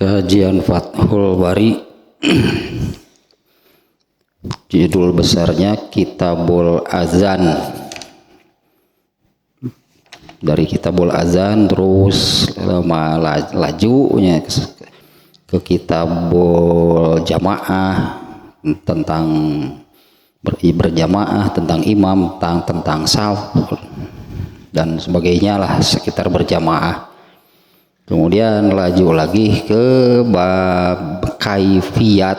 Kajian Fathul Bari. Judul besarnya Kitabul Azan. Dari Kitabul Azan terus lajunya ke Kitabul Jamaah, tentang berjamaah, tentang imam, tentang shaf dan sebagainya lah sekitar berjamaah. Kemudian laju lagi ke bab kaifiyat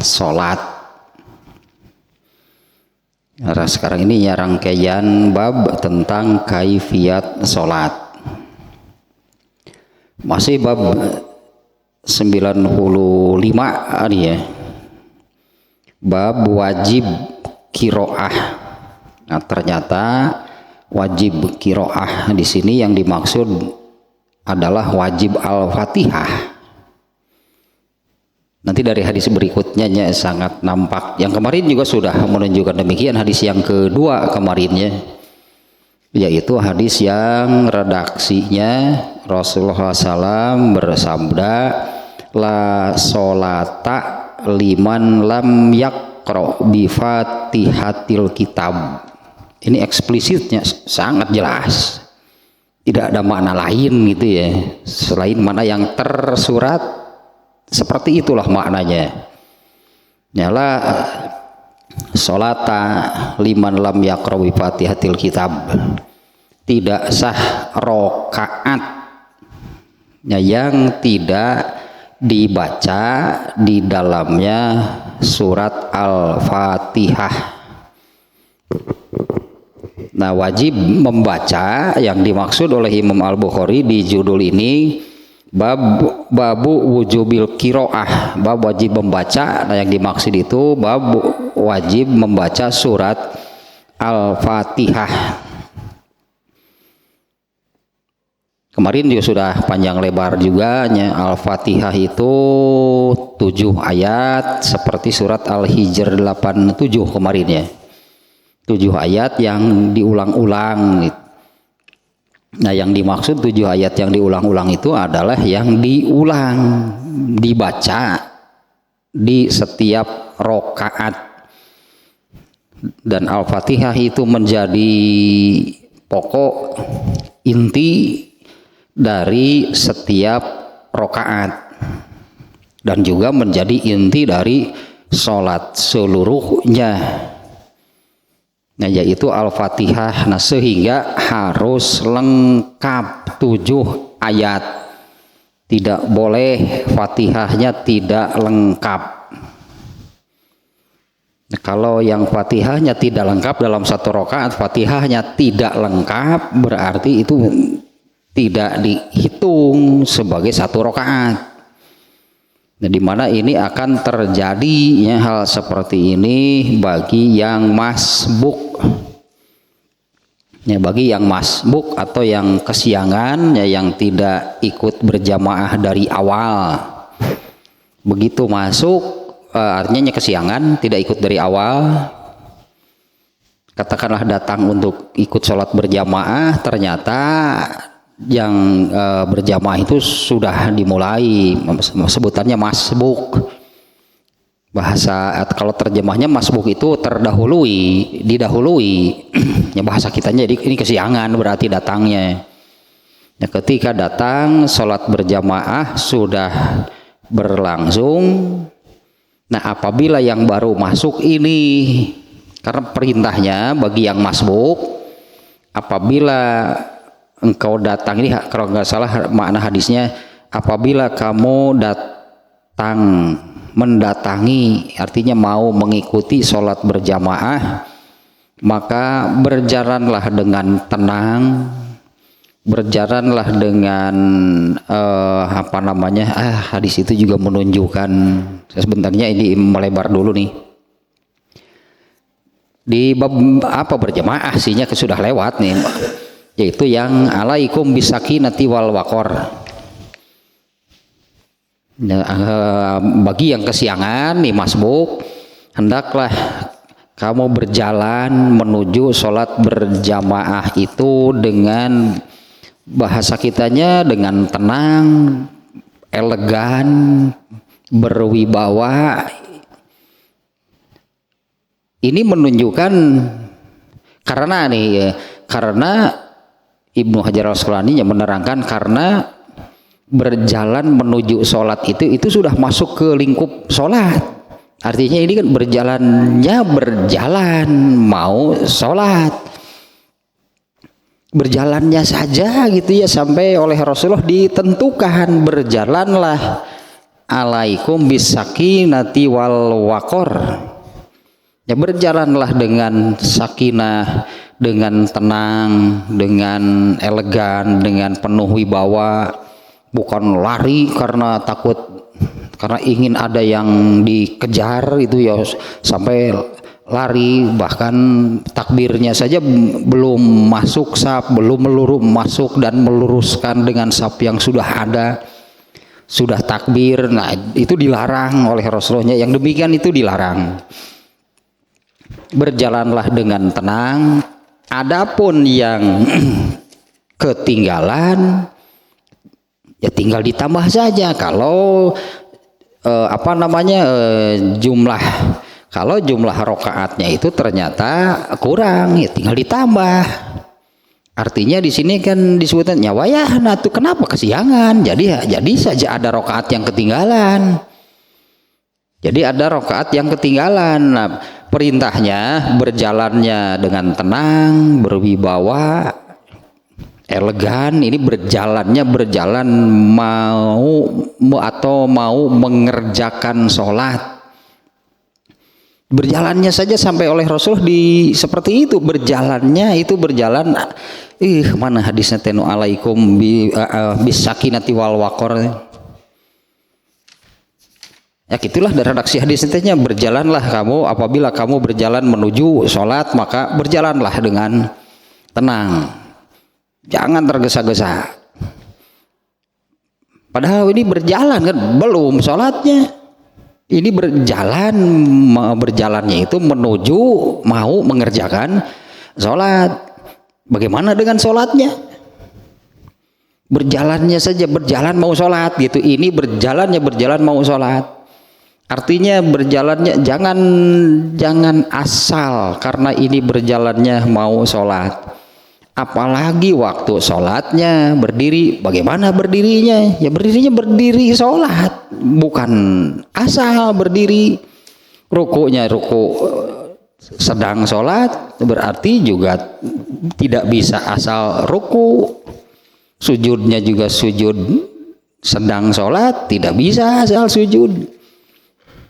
sholat. Nah, sekarang ini rangkaian bab tentang kaifiyat sholat. Masih bab 95 ini ya. Bab wajib kiroah. Nah, ternyata wajib kiroah di sini yang dimaksud adalah wajib Al-Fatihah. Nanti dari hadis berikutnya sangat nampak. Yang kemarin juga sudah menunjukkan demikian, hadis yang kedua kemarinnya, yaitu hadis yang redaksinya Rasulullah SAW bersabda, la sholata liman lam yaqra bi fatihatil kitab. Ini eksplisitnya sangat jelas, tidak ada makna lain gitu ya, selain mana yang tersurat seperti itulah maknanya. Nyala sholata liman lam yaqra bi fatihatil kitab, tidak sah rokaat yang tidak dibaca di dalamnya surat Al-Fatihah. Nah, wajib membaca yang dimaksud oleh Imam Al-Bukhari di judul ini babu wujubil kiroah, bab wajib membaca. Nah, yang dimaksud itu bab wajib membaca surat Al-Fatihah. Kemarin juga sudah panjang lebar juga ya, Al-Fatihah itu 7 ayat seperti surat Al-Hijr 87 kemarin ya. 7 ayat yang diulang-ulang. Nah, yang dimaksud 7 ayat yang diulang-ulang itu adalah yang diulang, dibaca di setiap rokaat. Dan Al-Fatihah itu menjadi pokok inti dari setiap rokaat dan juga menjadi inti dari sholat seluruhnya. Nah, yaitu Al-Fatihah. Nah, sehingga harus lengkap 7 ayat. Tidak boleh Fatihahnya tidak lengkap. Nah, kalau yang Fatihahnya tidak lengkap dalam satu rakaat, Fatihahnya tidak lengkap, berarti itu tidak dihitung sebagai satu rakaat. Nah, di mana ini akan terjadi ya, hal seperti ini bagi yang masbuk. Ya, bagi yang masbuk atau yang kesiangan ya, yang tidak ikut berjamaah dari awal. Begitu masuk artinya kesiangan, tidak ikut dari awal. Katakanlah datang untuk ikut sholat berjamaah, ternyata yang berjamaah itu sudah dimulai, sebutannya masbuk. Bahasa kalau terjemahnya masbuk itu terdahului, didahului. Ya, bahasa kitanya jadi ini kesiangan berarti datangnya. Ya, ketika datang sholat berjamaah sudah berlangsung. Nah, apabila yang baru masuk ini, karena perintahnya bagi yang masbuk, apabila engkau datang, ini kalau nggak salah makna hadisnya, apabila kamu mendatangi, artinya mau mengikuti sholat berjamaah, maka berjalanlah dengan tenang, berjalanlah dengan hadis itu juga menunjukkan, sebenarnya ini melebar dulu nih, di bab berjamaah sihnya sudah lewat nih, yaitu yang alaikum bisakinati wal waqor. Bagi yang kesiangan nih masbuk, hendaklah kamu berjalan menuju sholat berjamaah itu dengan bahasa kitanya dengan tenang, elegan, berwibawa. Ini menunjukkan karena Ibnu Hajar Al-Asqalani yang menerangkan karena berjalan menuju sholat itu sudah masuk ke lingkup sholat. Artinya ini kan berjalan mau sholat, berjalannya saja gitu ya, sampai oleh Rasulullah ditentukan berjalanlah alaikum bisakinati wal waqor. Ya, berjalanlah dengan sakinah, dengan tenang, dengan elegan, dengan penuh wibawa, bukan lari karena takut, karena ingin ada yang dikejar itu ya sampai lari, bahkan takbirnya saja belum masuk saf, belum masuk dan meluruskan dengan saf yang sudah ada, sudah takbir. Nah, itu dilarang oleh Rasulullah, yang demikian itu dilarang. Berjalanlah dengan tenang. Adapun yang ketinggalan ya tinggal ditambah saja. Kalau jumlah rakaatnya itu ternyata kurang, ya tinggal ditambah. Artinya di sini kan disebutkan nyawayah, nah itu kenapa kesiangan? Jadi saja ada rakaat yang ketinggalan. Jadi ada rakaat yang ketinggalan. Nah, perintahnya berjalannya dengan tenang, berwibawa, elegan. Ini berjalan mau mengerjakan sholat. Berjalannya saja sampai oleh Rasul seperti itu, berjalannya itu berjalan. Mana hadisnya tenu alaikum bisakinati wal waqor. Ya gitulah dari redaksi hadisnya, berjalanlah kamu apabila kamu berjalan menuju sholat, maka berjalanlah dengan tenang, jangan tergesa-gesa. Padahal ini berjalan kan belum sholatnya, ini berjalannya itu menuju mau mengerjakan sholat. Bagaimana dengan sholatnya? Berjalannya saja berjalan mau sholat gitu, ini berjalan mau sholat. Artinya berjalannya jangan asal karena ini berjalannya mau sholat. Apalagi waktu sholatnya berdiri, bagaimana berdirinya? Ya berdiri sholat, bukan asal berdiri. Rukunya ruku sedang sholat, berarti juga tidak bisa asal ruku. Sujudnya juga sujud sedang sholat, tidak bisa asal sujud.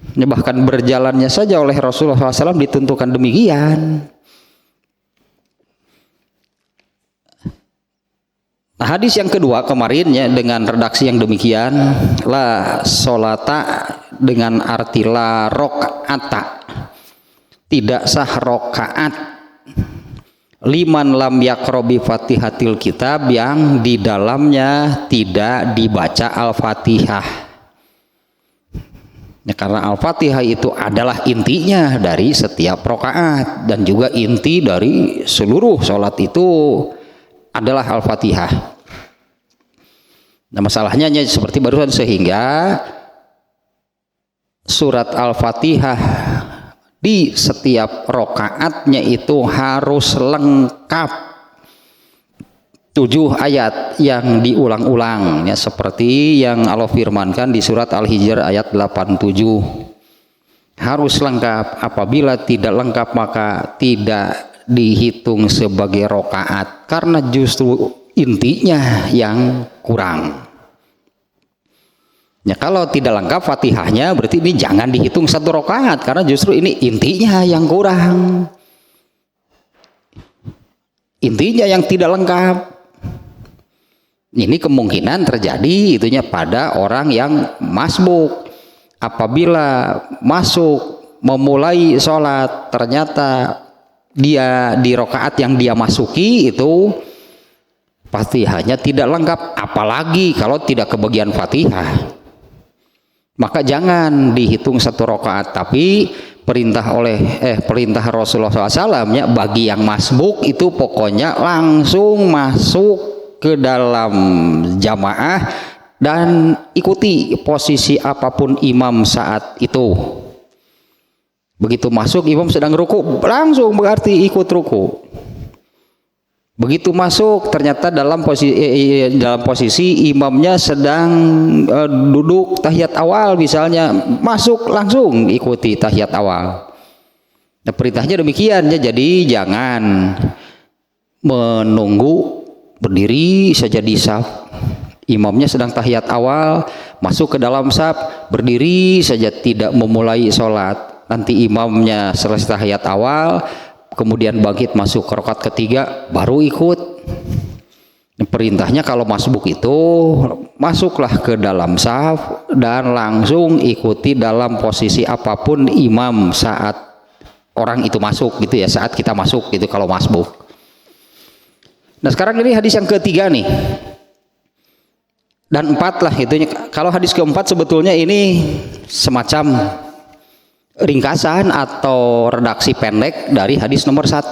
Bahkan berjalannya saja oleh Rasulullah SAW ditentukan demikian. Nah, hadis yang kedua kemarinnya dengan redaksi yang demikian, la sholata dengan arti la rok'ata, tidak sah rokaat, liman lam yakrobi fatihatil kitab, yang di dalamnya tidak dibaca al-fatihah. Ya, karena Al-Fatihah itu adalah intinya dari setiap rakaat dan juga inti dari seluruh sholat itu adalah Al-Fatihah. Nah, masalahnya seperti barusan, sehingga surat Al-Fatihah di setiap rakaatnya itu harus lengkap. 7 ayat yang diulang-ulang ya, seperti yang Allah firmankan di surat Al-Hijr ayat 87, harus lengkap. Apabila tidak lengkap maka tidak dihitung sebagai rakaat, karena justru intinya yang kurang. Ya, kalau tidak lengkap Fatihahnya berarti ini jangan dihitung satu rakaat, karena justru ini intinya yang kurang, intinya yang tidak lengkap. Ini kemungkinan terjadi itunya pada orang yang masbuk. Apabila masuk memulai sholat, ternyata dia di rakaat yang dia masuki itu Fatihahnya tidak lengkap, apalagi kalau tidak kebagian Fatihah, maka jangan dihitung satu rakaat. Tapi perintah Rasulullah SAW ya, bagi yang masbuk itu pokoknya langsung masuk ke dalam jamaah dan ikuti posisi apapun imam saat itu. Begitu masuk imam sedang ruku, langsung berarti ikut ruku. Begitu masuk ternyata dalam posisi imamnya sedang duduk tahiyat awal misalnya, masuk langsung ikuti tahiyat awal. Nah, perintahnya demikian ya, jadi jangan menunggu berdiri saja di saf. Imamnya sedang tahiyat awal, masuk ke dalam saf, berdiri saja tidak memulai sholat. Nanti imamnya selesai tahiyat awal, kemudian bangkit masuk ke rakaat ketiga, baru ikut. Perintahnya kalau masbuk itu, masuklah ke dalam saf dan langsung ikuti dalam posisi apapun imam saat orang itu masuk gitu ya, saat kita masuk gitu kalau masbuk. Nah sekarang ini hadis yang ketiga nih. Dan 4 lah itu. Kalau hadis keempat sebetulnya ini semacam ringkasan atau redaksi pendek dari hadis nomor 1.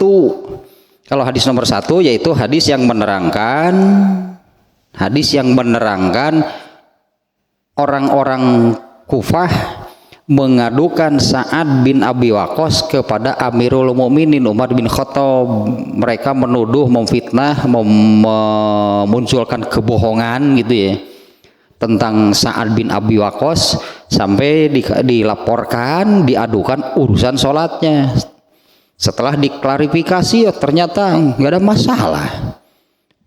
Kalau hadis nomor 1 yaitu hadis yang menerangkan orang-orang Kufah mengadukan Sa'ad bin Abi Waqqas kepada Amirul Mukminin Umar bin Khattab. Mereka menuduh, memfitnah, memunculkan kebohongan gitu ya tentang Sa'ad bin Abi Waqqas, sampai dilaporkan, diadukan urusan sholatnya. Setelah diklarifikasi, ternyata nggak ada masalah.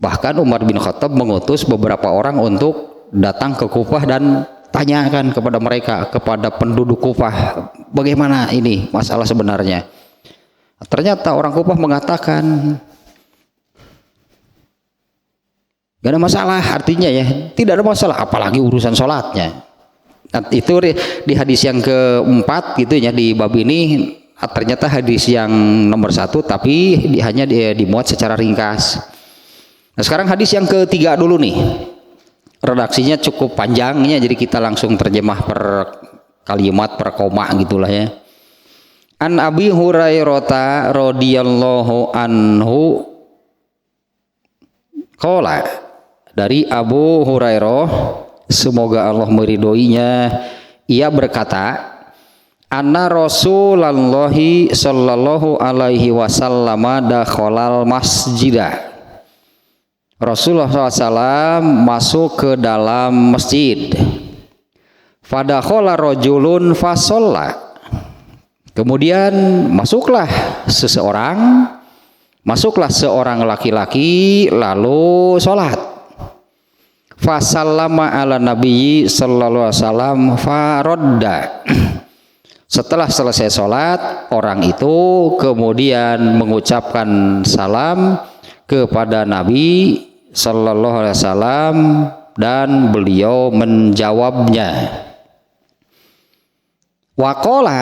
Bahkan Umar bin Khattab mengutus beberapa orang untuk datang ke Kufah dan tanyakan kepada mereka, kepada penduduk Kufah, bagaimana ini masalah sebenarnya. Ternyata orang Kufah mengatakan gak ada masalah, artinya ya tidak ada masalah, apalagi urusan sholatnya. Nah, itu di hadis yang keempat gitu ya, di bab ini ternyata hadis yang nomor 1 tapi hanya dimuat secara ringkas. Nah sekarang hadis yang ketiga dulu nih, redaksinya cukup panjangnya, jadi kita langsung terjemah per kalimat per koma gitulah ya. An Abi Hurairah radhiyallahu anhu qala, dari Abu Hurairah semoga Allah meridhoinya, ia berkata, anna Rasulullahi sallallahu alaihi wasallam dakhalal masjidah. Rasulullah SAW masuk ke dalam masjid. Fadakhala rajulun fasalla. Kemudian masuklah seorang laki-laki lalu sholat. Fasallama ala nabiyyi sallallahu alaihi wasallam farodda. Setelah selesai sholat, orang itu kemudian mengucapkan salam kepada Nabi sallallahu alaihi wasallam dan beliau menjawabnya. Waqala,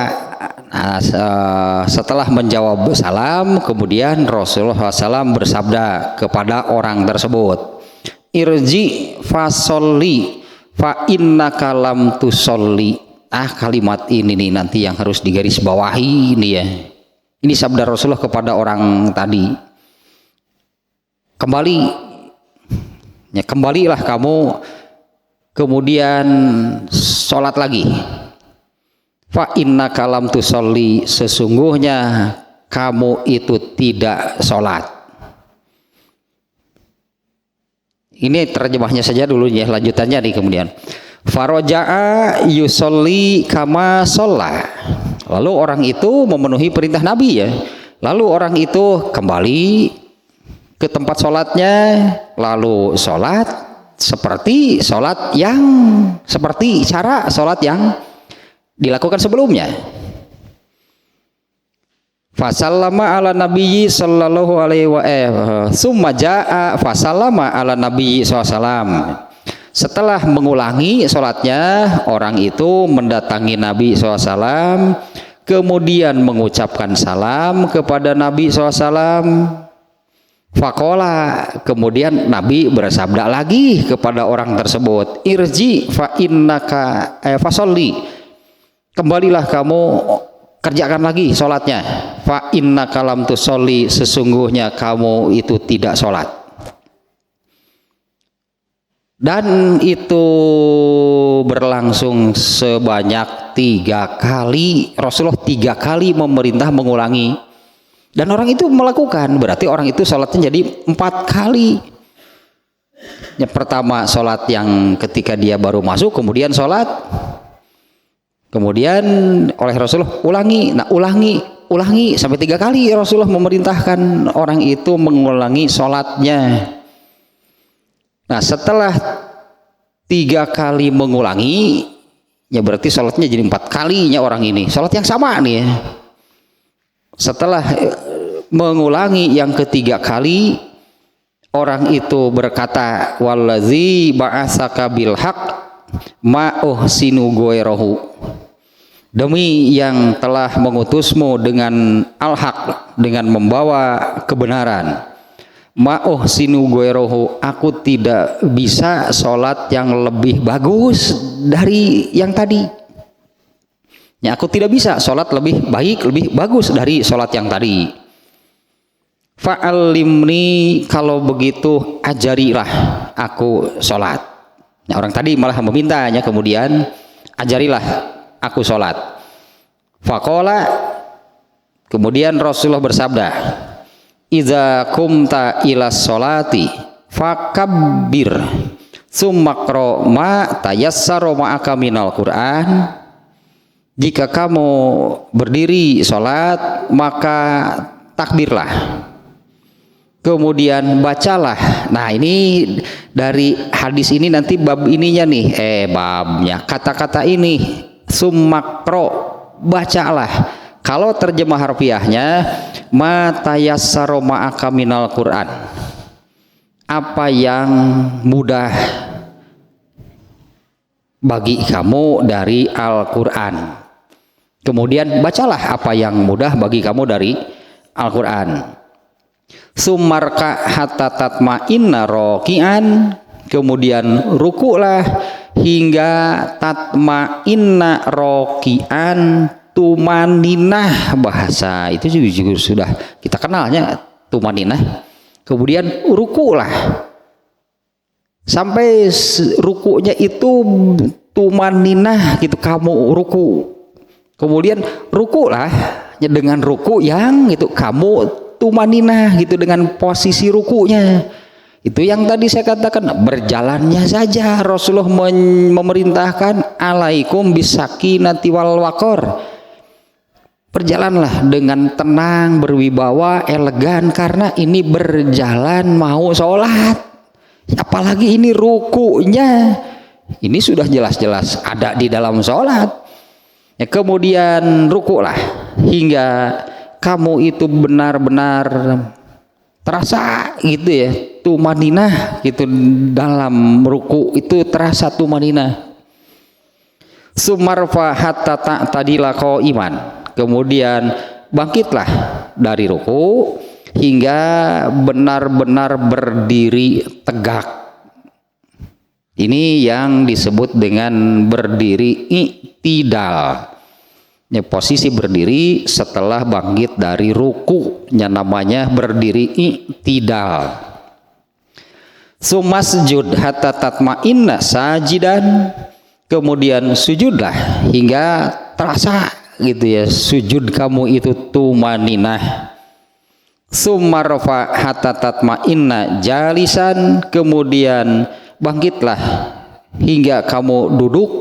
nah, setelah menjawab salam, kemudian Rasulullah SAW bersabda kepada orang tersebut, irji fasolli fa innaka lam tusolli. Kalimat ini nih nanti yang harus digarisbawahi ini ya. Ini sabda Rasulullah kepada orang tadi. Kembalilah kamu, kemudian sholat lagi. Fa innaka lam tusolli, sesungguhnya kamu itu tidak sholat. Ini terjemahnya saja dulu ya, lanjutannya nih kemudian. Faroja'a yusolli kama sholla. Lalu orang itu memenuhi perintah Nabi ya. Lalu orang itu kembali ke tempat sholatnya, lalu sholat seperti cara sholat yang dilakukan sebelumnya. Fasallama ala nabiyyi sallallahu alaihi wa summa jaa fasallama ala nabiyyi sallallahu. Setelah mengulangi sholatnya, orang itu mendatangi Nabi SAW, kemudian mengucapkan salam kepada Nabi SAW. Faqala, kemudian Nabi bersabda lagi kepada orang tersebut, irji fa innaka fasolli, kembalilah kamu, kerjakan lagi sholatnya. Fa innaka lam tusolli, sesungguhnya kamu itu tidak sholat. Dan itu berlangsung sebanyak 3 kali. Rasulullah 3 kali memerintah mengulangi. Dan orang itu melakukan, berarti orang itu sholatnya jadi 4 kali. Yang pertama sholat yang ketika dia baru masuk, kemudian sholat. Kemudian oleh Rasulullah ulangi. Nah ulangi sampai 3 kali Rasulullah memerintahkan orang itu mengulangi sholatnya. Nah setelah 3 kali mengulangi, ya berarti sholatnya jadi 4 kalinya orang ini. Sholat yang sama nih ya. Setelah mengulangi yang ketiga kali, orang itu berkata, wallazi ba'asaka bil haq ma uhsinu ghairahu. Demi yang telah mengutusmu dengan al-haq, dengan membawa kebenaran. Ma'uh sinu goerohu, aku tidak bisa sholat yang lebih bagus dari yang tadi. Ya, aku tidak bisa sholat lebih baik, lebih bagus dari sholat yang tadi. Fa'alimni, kalau begitu ajarilah aku sholat. Nah, orang tadi malah memintanya, kemudian ajarilah aku sholat. Faqala, kemudian Rasulullah bersabda, Iza kumta ila sholati fakabbir summakro ma tayassaro ma'aka minal Qur'an. Jika kamu berdiri sholat, maka takbirlah, kemudian bacalah. Nah ini dari hadis ini nanti bab ininya nih, babnya kata-kata ini summakro, bacalah. Kalau terjemah harfiahnya ma tayassaro ma'aka minal Qur'an, apa yang mudah bagi kamu dari Al-Qur'an. Kemudian bacalah apa yang mudah bagi kamu dari Al-Qur'an. Sumarka hatta tatma'inna roki'an, kemudian rukulah hingga tatma'inna roki'an, tumaninah, bahasa itu juga sudah kita kenalnya, tumaninah. Kemudian rukulah sampai rukunya itu tumaninah gitu, kamu ruku. Kemudian rukulah dengan ruku yang itu kamu tumaninah gitu, dengan posisi rukunya. Itu yang tadi saya katakan, berjalannya saja Rasulullah memerintahkan alaikum bisakinati wal waqor. Berjalanlah dengan tenang, berwibawa, elegan, karena ini berjalan mau sholat. Apalagi ini rukunya, ini sudah jelas-jelas ada di dalam sholat. Ya, kemudian rukulah hingga kamu itu benar-benar terasa gitu ya, tumaninah gitu, dalam ruku itu terasa tumaninah. Sumarfa hatta ta'tadila qaiman, kemudian bangkitlah dari ruku hingga benar-benar berdiri tegak. Ini yang disebut dengan berdiri i'tidal. Ya, posisi berdiri setelah bangkit dari ruku, yang namanya berdiri i'tidal. Sumasjud hatta tatma'inna sajidan, kemudian sujudlah hingga terasa gitu ya, sujud kamu itu tumaninah. Sumarfa hatta tatma'inna jalisan, kemudian bangkitlah hingga kamu duduk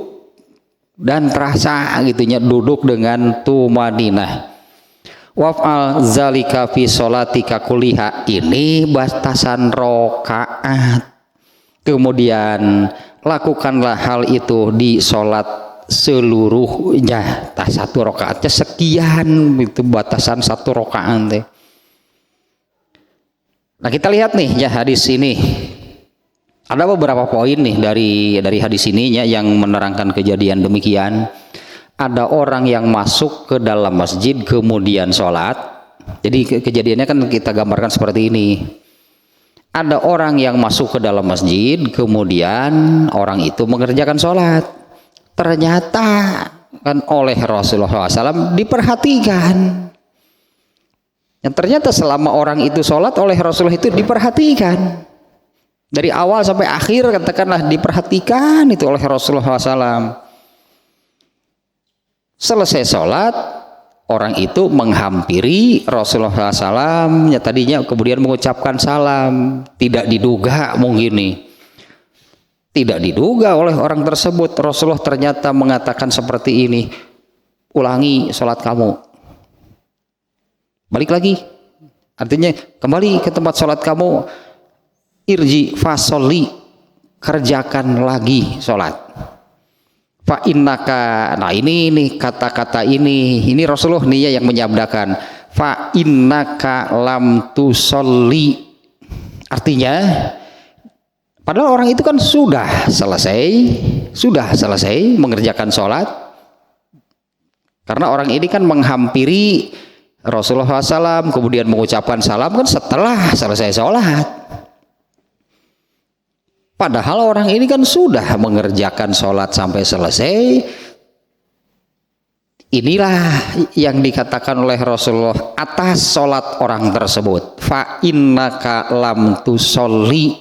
dan terasa gitunya duduk dengan tumaninah. Waf'al zalika fi sholatika kulliha, ini batasan rokaat. Kemudian lakukanlah hal itu di sholat seluruhnya. Satu rokaatnya sekian, itu batasan satu rokaat teh. Nah kita lihat nih ya hadis ini. Ada beberapa poin nih dari hadis ininya yang menerangkan kejadian demikian. Ada orang yang masuk ke dalam masjid kemudian sholat. Jadi kejadiannya kan kita gambarkan seperti ini. Ada orang yang masuk ke dalam masjid, kemudian orang itu mengerjakan sholat. Ternyata kan oleh Rasulullah SAW diperhatikan. Yang ternyata selama orang itu sholat oleh Rasulullah itu diperhatikan. Dari awal sampai akhir katakanlah diperhatikan itu oleh Rasulullah SAW. Selesai sholat, orang itu menghampiri Rasulullah SAW, ya tadinya kemudian mengucapkan salam. Tidak diduga mungkin nih, tidak diduga oleh orang tersebut Rasulullah ternyata mengatakan seperti ini, ulangi sholat kamu, balik lagi, artinya kembali ke tempat sholat kamu, irji fasoli, kerjakan lagi sholat. Fa innaka, nah ini kata-kata ini Rasulullah nih yang menyabdakan fa innaka lam tusolli, artinya padahal orang itu kan sudah selesai mengerjakan sholat, karena orang ini kan menghampiri Rasulullah SAW kemudian mengucapkan salam kan setelah selesai sholat. Padahal orang ini kan sudah mengerjakan sholat sampai selesai. Inilah yang dikatakan oleh Rasulullah atas sholat orang tersebut. Fa innaka lam tusolli.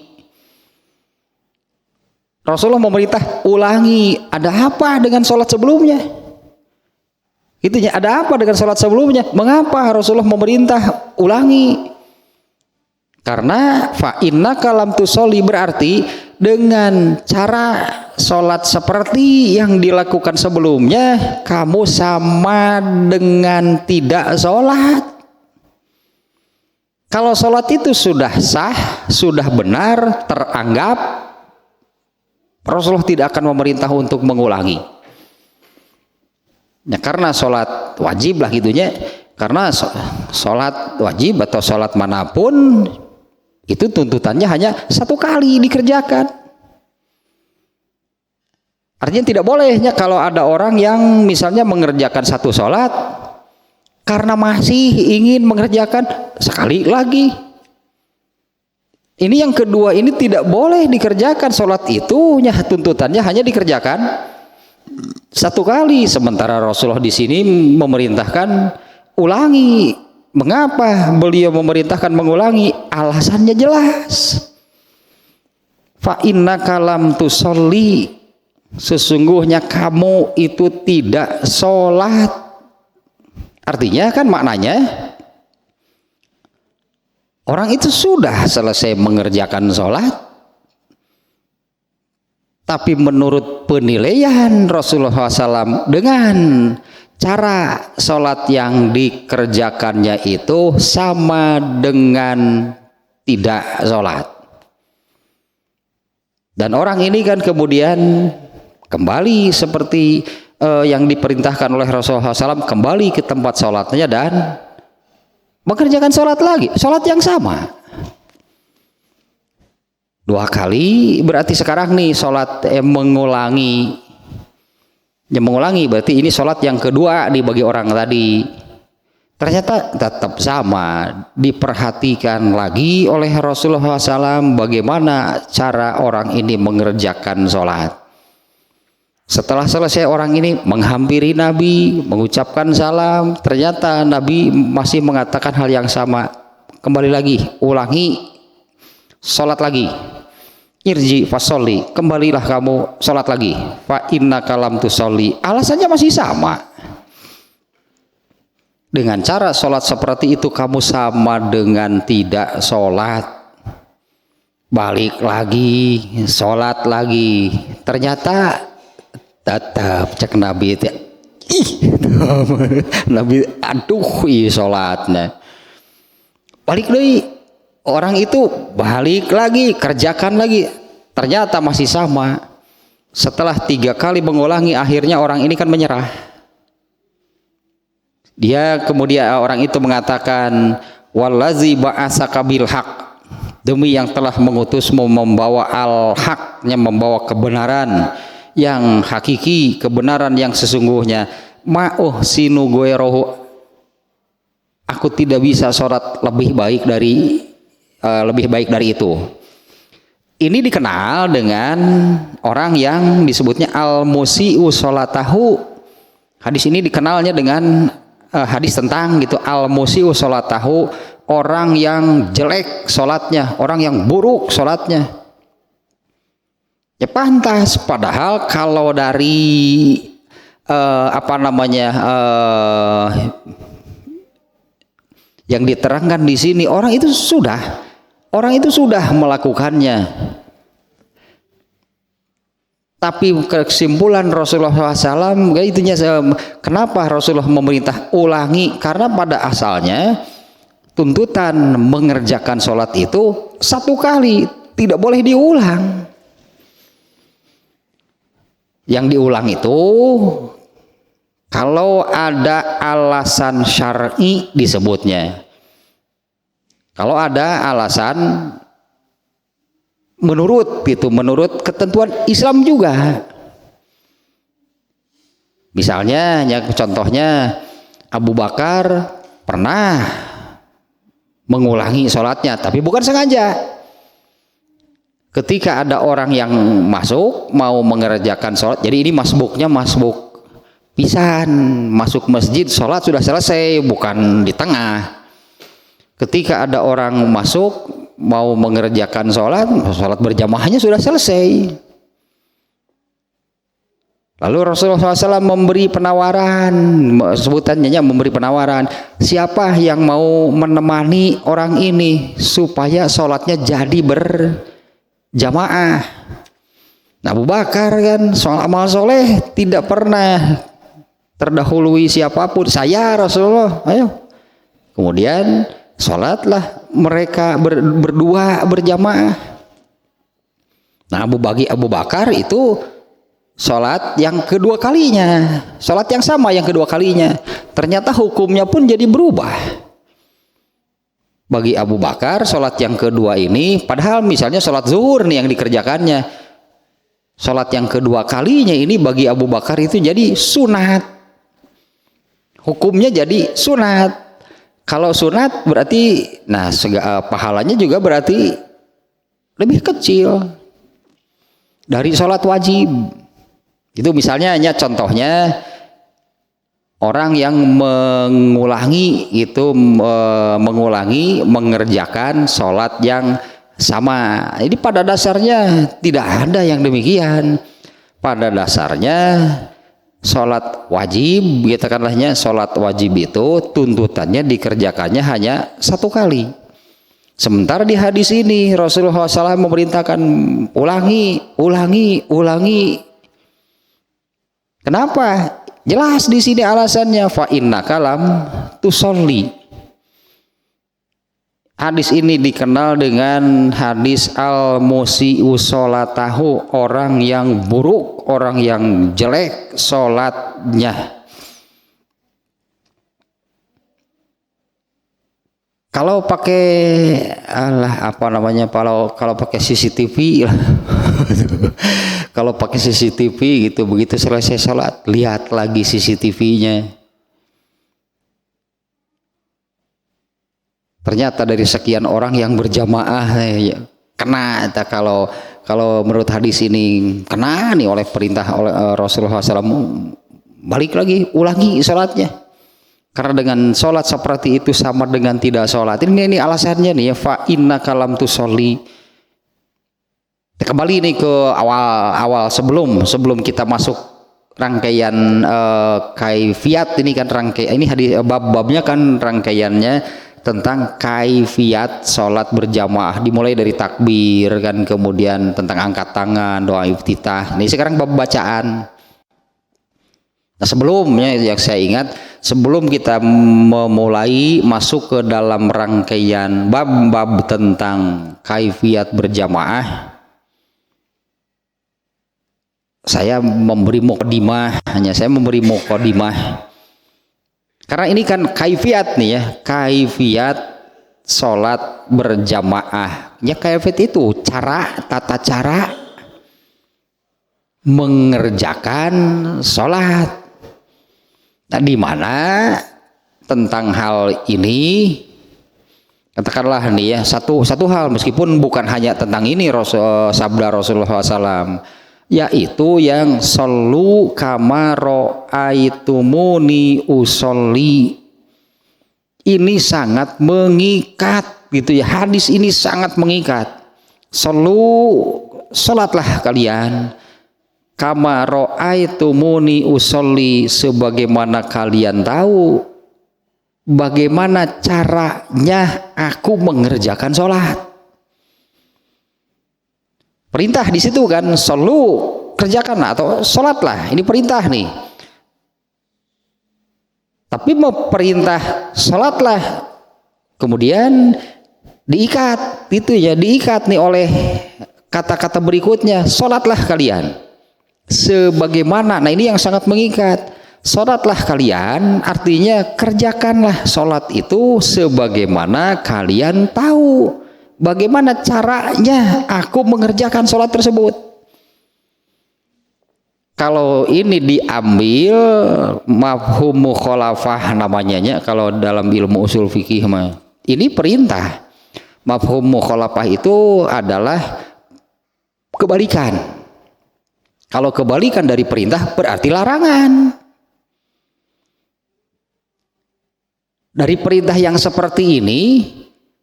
Rasulullah memerintah ulangi. Ada apa dengan sholat sebelumnya? Itunya, ada apa dengan sholat sebelumnya? Mengapa Rasulullah memerintah ulangi? Karena fa innaka lam tusolli berarti dengan cara sholat seperti yang dilakukan sebelumnya, kamu sama dengan tidak sholat. Kalau sholat itu sudah sah, sudah benar, teranggap, Rasulullah tidak akan memerintah untuk mengulangi. Ya, karena sholat wajib lah gitunya, karena sholat wajib atau sholat manapun itu tuntutannya hanya satu kali dikerjakan. Artinya tidak bolehnya kalau ada orang yang misalnya mengerjakan satu sholat karena masih ingin mengerjakan sekali lagi. Ini yang kedua ini tidak boleh dikerjakan, sholat itu tuntutannya hanya dikerjakan satu kali. Sementara Rasulullah di sini memerintahkan ulangi. Mengapa beliau memerintahkan mengulangi? Alasannya jelas. Fa innaka lam tusolli, sesungguhnya kamu itu tidak sholat. Artinya kan maknanya orang itu sudah selesai mengerjakan sholat, tapi menurut penilaian Rasulullah SAW dengan cara sholat yang dikerjakannya itu sama dengan tidak sholat. Dan orang ini kan kemudian kembali seperti yang diperintahkan oleh Rasulullah SAW, kembali ke tempat sholatnya dan mengerjakan sholat lagi, sholat yang sama. 2 kali berarti sekarang nih sholat mengulangi. Yang mengulangi berarti ini sholat yang kedua bagi orang tadi. Ternyata tetap sama, diperhatikan lagi oleh Rasulullah SAW bagaimana cara orang ini mengerjakan sholat. Setelah selesai orang ini menghampiri Nabi, mengucapkan salam, ternyata Nabi masih mengatakan hal yang sama. Kembali lagi, ulangi, sholat lagi. Irji fasoli, kembalilah kamu sholat lagi. Fa innaka lam tusolli, alasannya masih sama. Dengan cara sholat seperti itu kamu sama dengan tidak sholat. Balik lagi, sholat lagi. Ternyata tetap cek Nabi itu, Nabi aduh sholatnya. Balik lagi. Orang itu balik lagi, kerjakan lagi, ternyata masih sama. Setelah 3 kali mengulangi, akhirnya orang ini kan menyerah. Dia kemudian orang itu mengatakan, wallazi ba'asaka bil haq, demi yang telah mengutusmu membawa al-haqnya, membawa kebenaran yang hakiki, kebenaran yang sesungguhnya. Ma'uh sinu goerohu, aku tidak bisa sholat lebih baik dari itu. Ini dikenal dengan orang yang disebutnya al-musi'u sholatahu. Hadis ini dikenalnya dengan hadis tentang gitu, al-musi'u sholatahu, orang yang jelek sholatnya, orang yang buruk sholatnya. Ya pantas, padahal kalau dari yang diterangkan di sini orang itu sudah melakukannya. Tapi kesimpulan Rasulullah SAW, kenapa Rasulullah memerintah ulangi? Karena pada asalnya tuntutan mengerjakan sholat itu satu kali, tidak boleh diulang. Yang diulang itu kalau ada alasan syar'i disebutnya. Kalau ada alasan menurut ketentuan Islam juga. Misalnya, contohnya Abu Bakar pernah mengulangi sholatnya, tapi bukan sengaja. Ketika ada orang yang masuk mau mengerjakan sholat, jadi ini masbuk pisan, masuk masjid sholat sudah selesai, bukan di tengah. Ketika ada orang masuk mau mengerjakan sholat berjamaahnya sudah selesai. Lalu Rasulullah SAW memberi penawaran, sebutannya memberi penawaran, siapa yang mau menemani orang ini supaya sholatnya jadi berjamaah. Nah, Abu Bakar kan soal amal soleh tidak pernah terdahului siapapun, saya Rasulullah, ayo. Kemudian sholatlah mereka berdua berjamaah. Nah, Abu Bakar itu sholat yang kedua kalinya, sholat yang sama yang kedua kalinya. Ternyata hukumnya pun jadi berubah. Bagi Abu Bakar sholat yang kedua ini, padahal misalnya sholat zuhur nih yang dikerjakannya, sholat yang kedua kalinya ini bagi Abu Bakar itu jadi sunat. Hukumnya jadi sunat. Kalau sunat berarti, nah pahalanya juga berarti lebih kecil dari sholat wajib. Itu misalnya contohnya orang yang mengerjakan sholat yang sama. Ini pada dasarnya tidak ada yang demikian. Pada dasarnya sholat wajib, katakanlahnya sholat wajib itu tuntutannya dikerjakannya hanya satu kali. Sementara di hadis ini Rasulullah SAW memerintahkan ulangi. Kenapa? Jelas di sini alasannya, fa innaka lam tusolli. Hadis ini dikenal dengan hadis al-musi'u sholatahu, orang yang buruk, orang yang jelek sholatnya. Kalau pakai kalau pakai CCTV kalau pakai CCTV gitu, begitu selesai sholat lihat lagi CCTV-nya. Ternyata dari sekian orang yang berjamaah kena, kalau menurut hadis ini kena nih oleh perintah oleh Rasulullah SAW, balik lagi ulangi sholatnya. Karena dengan sholat seperti itu sama dengan tidak sholat. Ini alasannya nih ya, fa innaka lam tusolli. Kembali nih ke awal sebelum kita masuk rangkaian kaifiat ini kan, ini hadis bab-babnya kan rangkaiannya tentang kaifiat sholat berjamaah, dimulai dari takbir kan, kemudian tentang angkat tangan, doa iftitah. Ini sekarang bab bacaan. Nah, sebelumnya yang saya ingat, sebelum kita memulai masuk ke dalam rangkaian bab-bab tentang kaifiat berjamaah, saya memberi mukadimah, karena ini kan kaifiat nih ya, kaifiat sholat berjamaah. Ya kaifiat itu tata cara mengerjakan sholat. Nah, di mana tentang hal ini, katakanlah nih ya, satu hal, meskipun bukan hanya tentang ini sabda Rasulullah SAW, yaitu yang shollu kama ra'aitumuni usolli. Ini sangat mengikat gitu ya, hadis ini sangat mengikat. Shollu, salatlah kalian kama ra'aitumuni usolli, sebagaimana kalian tahu bagaimana caranya aku mengerjakan sholat. Perintah di situ kan, solu, kerjakan atau sholatlah, ini perintah nih. Tapi mau perintah sholatlah, kemudian diikat, itu ya, diikat nih oleh kata-kata berikutnya, sholatlah kalian sebagaimana. Nah ini yang sangat mengikat. Sholatlah kalian artinya kerjakanlah sholat itu sebagaimana kalian tahu bagaimana caranya aku mengerjakan sholat tersebut. Kalau ini diambil mafhum mukhalafah namanya, kalau dalam ilmu usul fikih mah ini perintah. Mafhum mukhalafah itu adalah kebalikan. Kalau kebalikan dari perintah berarti larangan. Dari perintah yang seperti ini,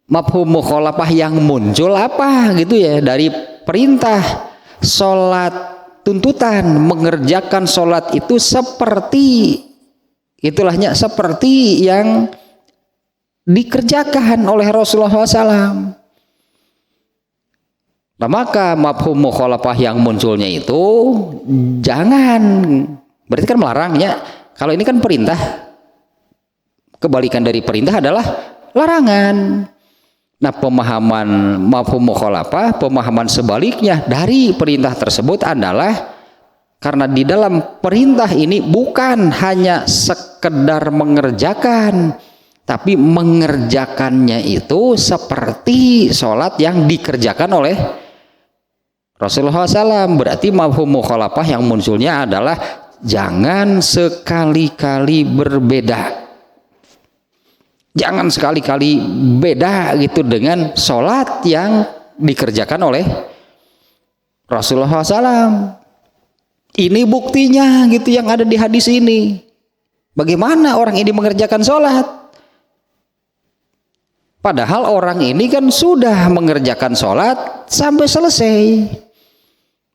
mafhum mukhalafah yang muncul apa gitu ya, dari perintah sholat tuntutan, mengerjakan sholat itu seperti itulahnya, seperti yang dikerjakan oleh Rasulullah SAW. Nah maka mafhum mukhalafah yang munculnya itu jangan, berarti kan melarangnya. Kalau ini kan perintah, kebalikan dari perintah adalah larangan. Nah pemahaman mafhum mukhalafah, pemahaman sebaliknya dari perintah tersebut adalah karena di dalam perintah ini bukan hanya sekedar mengerjakan, tapi mengerjakannya itu seperti sholat yang dikerjakan oleh Rasulullah SAW. Berarti mafhum mukhalafah yang munculnya adalah jangan sekali-kali berbeda. Jangan sekali-kali beda gitu dengan sholat yang dikerjakan oleh Rasulullah SAW. Ini buktinya gitu yang ada di hadis ini. Bagaimana orang ini mengerjakan sholat? Padahal orang ini kan sudah mengerjakan sholat sampai selesai.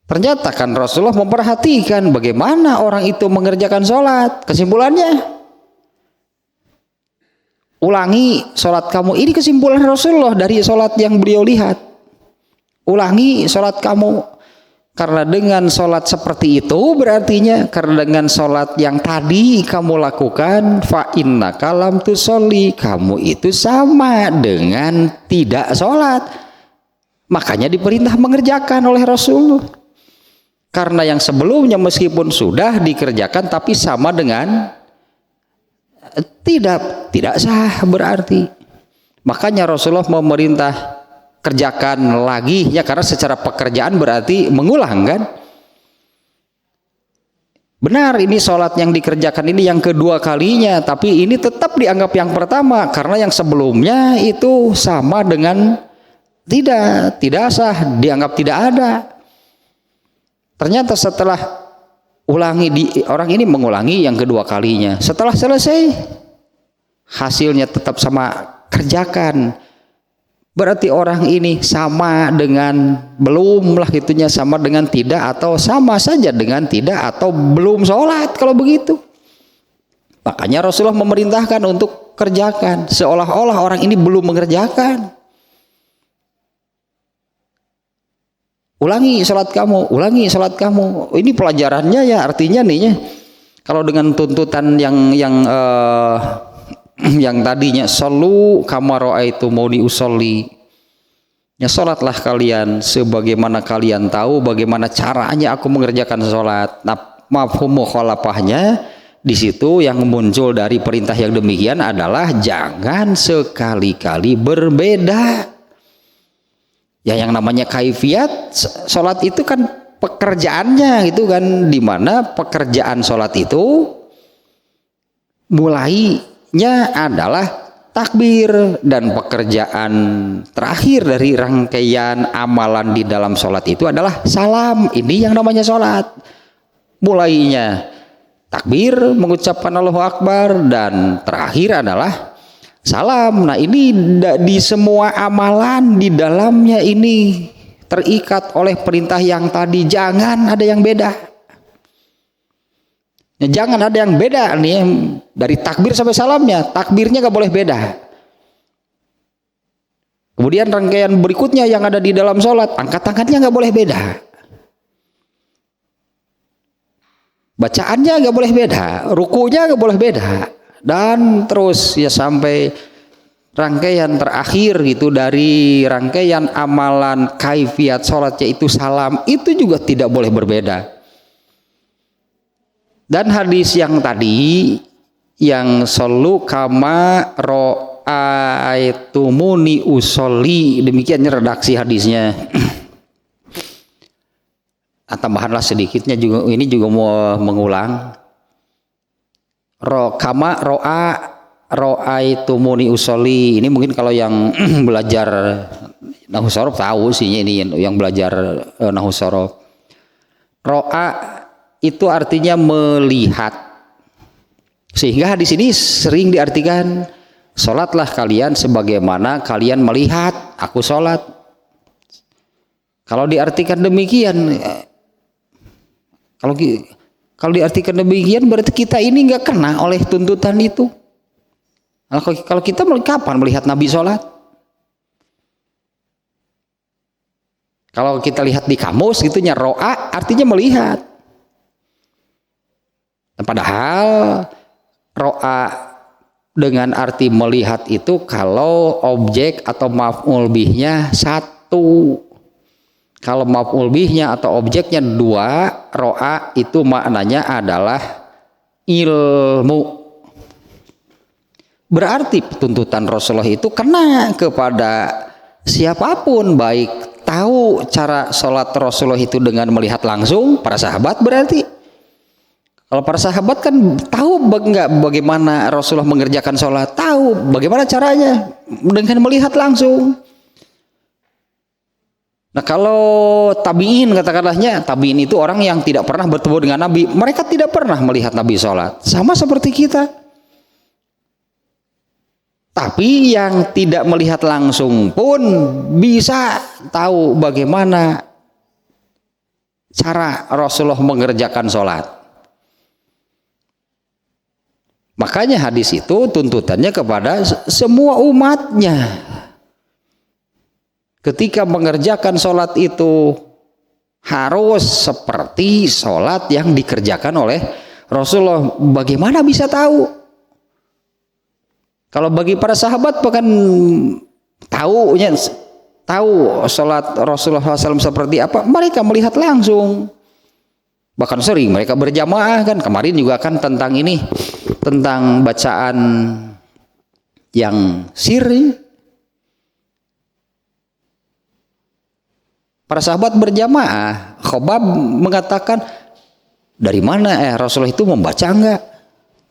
Ternyata kan Rasulullah memperhatikan bagaimana orang itu mengerjakan sholat. Kesimpulannya, ulangi sholat kamu. Ini kesimpulan Rasulullah dari sholat yang beliau lihat. Ulangi sholat kamu. Karena dengan sholat seperti itu berartinya, karena dengan sholat yang tadi kamu lakukan, fa innaka lam tusolli, kamu itu sama dengan tidak sholat. Makanya diperintah mengerjakan oleh Rasulullah. Karena yang sebelumnya meskipun sudah dikerjakan tapi sama dengan tidak sah berarti. Makanya Rasulullah memerintah kerjakan lagi ya, karena secara pekerjaan berarti mengulang kan. Benar, ini sholat yang dikerjakan ini yang kedua kalinya, tapi ini tetap dianggap yang pertama karena yang sebelumnya itu sama dengan tidak sah, dianggap tidak ada. Ternyata setelah orang ini mengulangi yang kedua kalinya, setelah selesai hasilnya tetap sama kerjakan, berarti orang ini sama dengan belum lah gitunya, sama dengan tidak atau sama saja dengan tidak atau belum sholat kalau begitu. Makanya Rasulullah memerintahkan untuk kerjakan, seolah-olah orang ini belum mengerjakan. Ulangi sholat kamu, ulangi sholat kamu. Ini pelajarannya ya, artinya nih ya, kalau dengan tuntutan yang tadinya solu kama ra'aitumuni usolli, ya sholatlah kalian sebagaimana kalian tahu bagaimana caranya aku mengerjakan sholat. Nah mafhum mukhalafahnya di situ yang muncul dari perintah yang demikian adalah jangan sekali-kali berbeda. Ya yang namanya kaifiat sholat itu kan pekerjaannya gitu kan, dimana pekerjaan sholat itu mulainya adalah takbir, dan pekerjaan terakhir dari rangkaian amalan di dalam sholat itu adalah salam. Ini yang namanya sholat, mulainya takbir mengucapkan Allahu Akbar dan terakhir adalah salam. Nah ini di semua amalan di dalamnya ini terikat oleh perintah yang tadi. Jangan ada yang beda. Ya, jangan ada yang beda nih dari takbir sampai salamnya. Takbirnya gak boleh beda. Kemudian rangkaian berikutnya yang ada di dalam sholat, angkat tangannya gak boleh beda. Bacaannya gak boleh beda, rukunya gak boleh beda, dan terus ya sampai rangkaian terakhir gitu dari rangkaian amalan kaifiat sholat, yaitu salam, itu juga tidak boleh berbeda. Dan hadis yang tadi yang solu kama ro'aitumuni usolli, demikiannya redaksi hadisnya. Tambahanlah sedikitnya juga, ini juga mau mengulang. Kama ro'aitumuni usolli, ini mungkin kalau yang belajar nahwu shorof tahu sih, ini yang belajar nahwu shorof. Ro'a itu artinya melihat, sehingga hadis ini sering diartikan sholatlah kalian sebagaimana kalian melihat aku sholat. Kalau diartikan demikian, kalau diartikan demikian berarti kita ini nggak kena oleh tuntutan itu. Kalau kita kapan melihat Nabi sholat? Kalau kita lihat di kamus gitunya, ro'a artinya melihat. Padahal ro'a dengan arti melihat itu kalau objek atau maf'ul bihnya satu. Kalau maf'ul bihnya atau objeknya dua, ro'a itu maknanya adalah ilmu. Berarti tuntutan Rasulullah itu kena kepada siapapun, baik tahu cara sholat Rasulullah itu dengan melihat langsung, para sahabat berarti. Kalau para sahabat kan tahu enggak bagaimana Rasulullah mengerjakan sholat, tahu bagaimana caranya dengan melihat langsung. Nah kalau tabi'in, katakanlahnya tabi'in itu orang yang tidak pernah bertemu dengan Nabi, mereka tidak pernah melihat Nabi sholat, sama seperti kita. Tapi yang tidak melihat langsung pun bisa tahu bagaimana cara Rasulullah mengerjakan sholat. Makanya hadis itu tuntutannya kepada semua umatnya. Ketika mengerjakan sholat itu harus seperti sholat yang dikerjakan oleh Rasulullah. Bagaimana bisa tahu? Kalau bagi para sahabat bahkan tahu sholat Rasulullah SAW seperti apa, mereka melihat langsung. Bahkan sering mereka berjamaah kan. Kemarin juga kan tentang ini, tentang bacaan yang sirri. Para sahabat berjamaah, Khobab mengatakan, dari mana Rasulullah itu membaca enggak?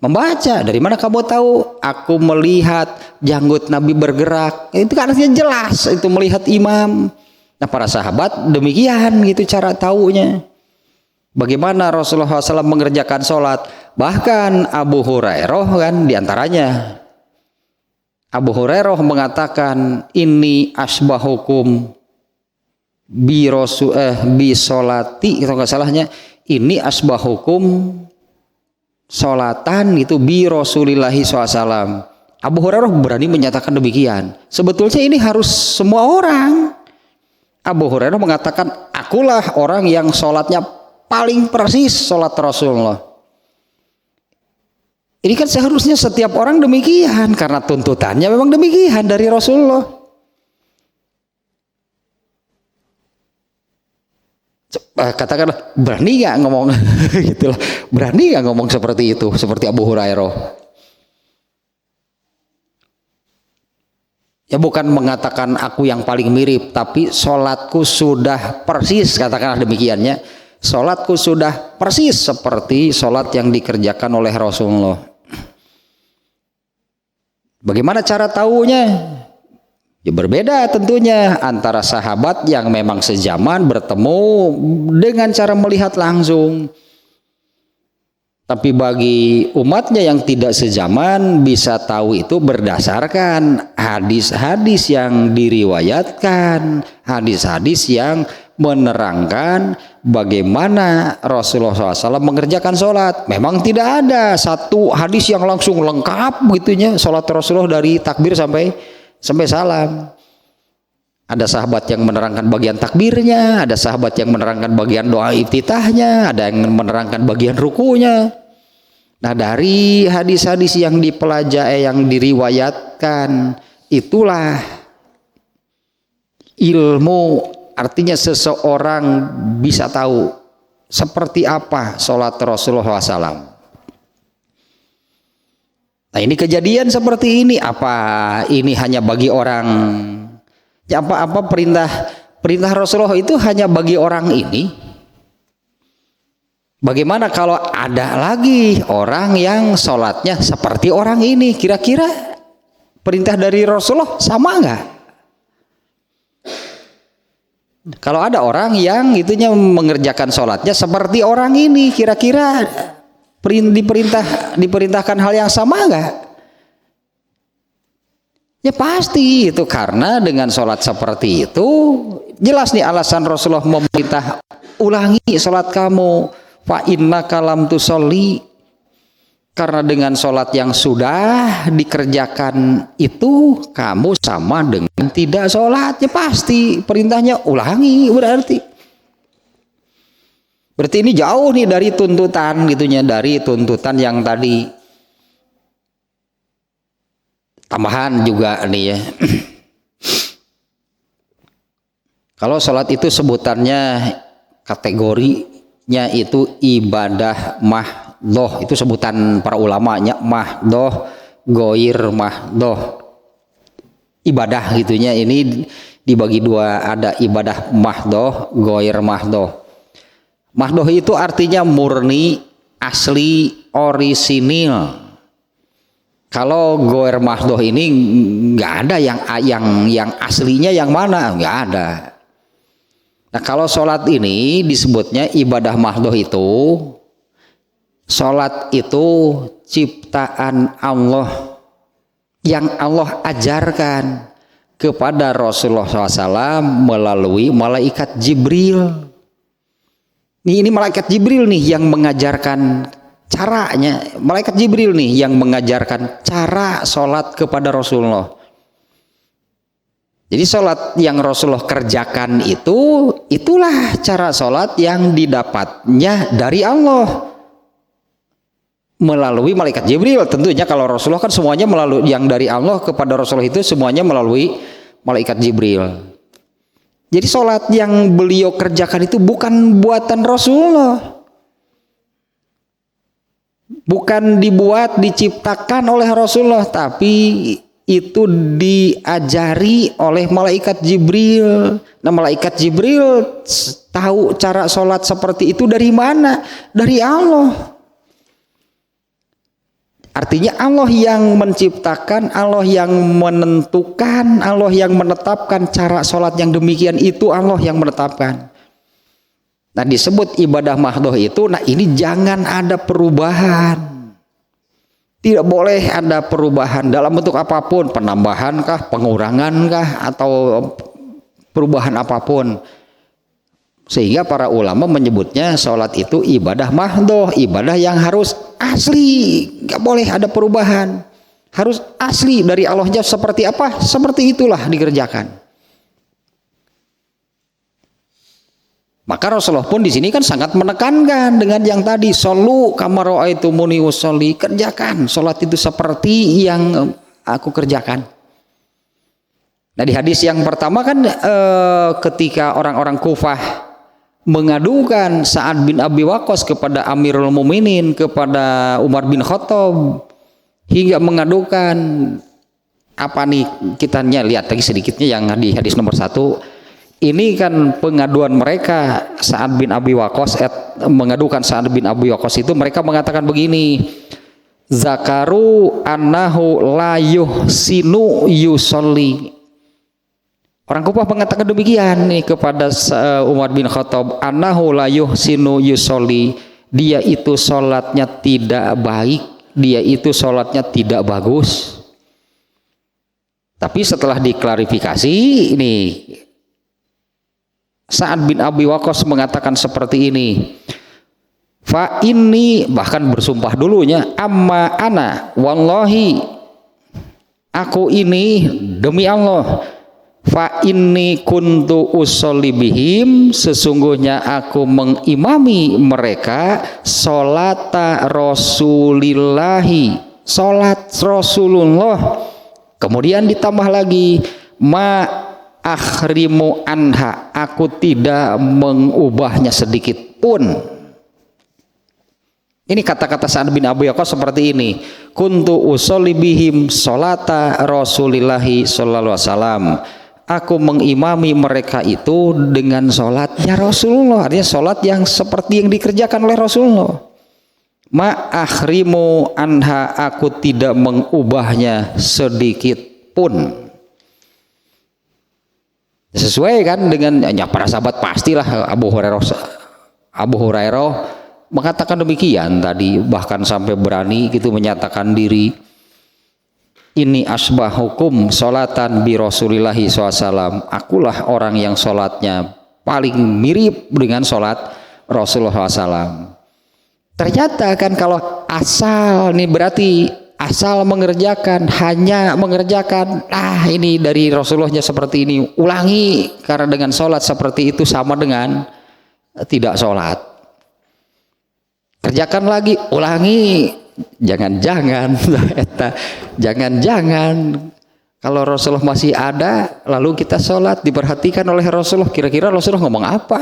Membaca. Dari mana kamu tahu? Aku melihat janggut Nabi bergerak. Itu kan artinya jelas itu melihat imam. Nah para sahabat demikian gitu cara taunya. Bagaimana Rasulullah SAW mengerjakan sholat. Bahkan Abu Hurairah kan diantaranya. Abu Hurairah mengatakan, ini asbahukum bi sholati, kalau nggak salahnya, ini asbahukum sholatan itu bi Rasulillahi SAW. Abu Hurairah berani menyatakan demikian. Sebetulnya ini harus semua orang. Abu Hurairah mengatakan, akulah orang yang sholatnya paling persis sholat Rasulullah. Ini kan seharusnya setiap orang demikian, karena tuntutannya memang demikian dari Rasulullah. Katakanlah, berani nggak ngomong gitulah, berani nggak ngomong seperti itu, seperti Abu Hurairah. Ya bukan mengatakan aku yang paling mirip, tapi sholatku sudah persis, katakanlah demikiannya, sholatku sudah persis seperti sholat yang dikerjakan oleh Rasulullah. Bagaimana cara tahunya? Ya berbeda tentunya antara sahabat yang memang sejaman bertemu dengan cara melihat langsung. Tapi bagi umatnya yang tidak sezaman bisa tahu itu berdasarkan hadis-hadis yang diriwayatkan, hadis-hadis yang menerangkan bagaimana Rasulullah SAW mengerjakan sholat. Memang tidak ada satu hadis yang langsung lengkap gitunya sholat Rasulullah dari takbir sampai salam. Ada sahabat yang menerangkan bagian takbirnya, ada sahabat yang menerangkan bagian doa iftitahnya, ada yang menerangkan bagian rukunya. Nah, dari hadis-hadis yang dipelajari, yang diriwayatkan, itulah ilmu. Artinya seseorang bisa tahu seperti apa sholat Rasulullah SAW. Nah, ini kejadian seperti ini. Apa ini hanya bagi orang? Ya, apa perintah Rasulullah itu hanya bagi orang ini? Bagaimana kalau ada lagi orang yang sholatnya seperti orang ini? Kira-kira perintah dari Rasulullah sama nggak? Kalau ada orang yang itunya mengerjakan sholatnya seperti orang ini, kira-kira diperintahkan hal yang sama nggak? Ya pasti itu, karena dengan sholat seperti itu jelas nih alasan Rasulullah memerintah, ulangi sholat kamu, fa innaka lam tusolli, karena dengan sholat yang sudah dikerjakan itu kamu sama dengan tidak sholat. Ya pasti perintahnya ulangi, berarti ini jauh nih dari tuntutan gitunya, dari tuntutan yang tadi. Tambahan juga nih ya, kalau sholat itu sebutannya, kategorinya itu ibadah mahdoh, itu sebutan para ulamanya, mahdoh, goir mahdoh, ibadah gitunya. Ini dibagi dua, ada ibadah mahdoh, goir mahdoh. Mahdoh itu artinya murni, asli, orisinil. Kalau goer mahdoh ini nggak ada yang aslinya yang mana, nggak ada. Nah, kalau sholat ini disebutnya ibadah mahdoh itu, sholat itu ciptaan Allah yang Allah ajarkan kepada Rasulullah SAW melalui malaikat Jibril. Ini malaikat Jibril nih yang mengajarkan caranya, malaikat Jibril nih yang mengajarkan cara sholat kepada Rasulullah. Jadi sholat yang Rasulullah kerjakan itu, itulah cara sholat yang didapatnya dari Allah melalui malaikat Jibril. Tentunya kalau Rasulullah kan semuanya melalui, yang dari Allah kepada Rasulullah itu semuanya melalui malaikat Jibril. Jadi sholat yang beliau kerjakan itu bukan buatan Rasulullah, bukan dibuat, diciptakan oleh Rasulullah, tapi itu diajari oleh malaikat Jibril. Nah, malaikat Jibril tahu cara sholat seperti itu dari mana? Dari Allah. Artinya Allah yang menciptakan, Allah yang menentukan, Allah yang menetapkan cara sholat yang demikian itu, Allah yang menetapkan. Nah, disebut ibadah mahdoh itu, nah ini jangan ada perubahan. Tidak boleh ada perubahan dalam bentuk apapun, penambahan kah, pengurangan kah, atau perubahan apapun. Sehingga para ulama menyebutnya sholat itu ibadah mahdoh, ibadah yang harus asli, nggak boleh ada perubahan, harus asli dari Allahnya. Seperti apa? Seperti itulah dikerjakan. Maka Rasulullah pun di sini kan sangat menekankan dengan yang tadi, shollu kama ra'aitumuni usolli, kerjakan sholat itu seperti yang aku kerjakan. Nah, di hadis yang pertama kan ketika orang-orang Kufah mengadukan Sa'ad bin Abi Waqqas kepada Amirul Mukminin, kepada Umar bin Khattab, hingga mengadukan apa nih, kita lihat lagi sedikitnya yang di hadis nomor 1. Ini kan pengaduan mereka, Sa'ad bin Abi Waqqas mengadukan Sa'ad bin Abi Waqqas itu, mereka mengatakan begini, zakaru annahu la yuhsinu yusolli. Orang Kufah mengatakan demikian nih kepada Umar bin Khattab, annahu la yuhsinu yusolli, dia itu sholatnya tidak baik, dia itu sholatnya tidak bagus. Tapi setelah diklarifikasi, ini Sa'ad bin Abi Waqqas mengatakan seperti ini, fa inni, bahkan bersumpah dulunya, amma ana wallahi, aku ini demi Allah, fa inni kuntu usolli bihim, sesungguhnya aku mengimami mereka sholata rasulillahi, sholat Rasulullah. Kemudian ditambah lagi, ma akhrimu anha, aku tidak mengubahnya sedikit pun. Ini kata-kata Sa'ad bin Abi Waqqas seperti ini, kuntu usolli bihim sholata rasulillahi sallallahu alaihi wasallam, aku mengimami mereka itu dengan sholatnya Rasulullah, artinya sholat yang seperti yang dikerjakan oleh Rasulullah. Ma akhrimu anha, aku tidak mengubahnya sedikit pun. Sesuai kan dengan ya, para sahabat pastilah. Abu Hurairah mengatakan demikian tadi, bahkan sampai berani gitu menyatakan diri, ini asbahukum sholatan bi Rasulillahi SAW, akulah orang yang sholatnya paling mirip dengan sholat Rasulullah SAW. Ternyata kan kalau asal nih, berarti asal mengerjakan, hanya mengerjakan, ini dari Rasulullahnya seperti ini, ulangi, karena dengan sholat seperti itu sama dengan tidak sholat. Kerjakan lagi, ulangi, jangan-jangan kalau Rasulullah masih ada lalu kita sholat, diperhatikan oleh Rasulullah, kira-kira Rasulullah ngomong apa?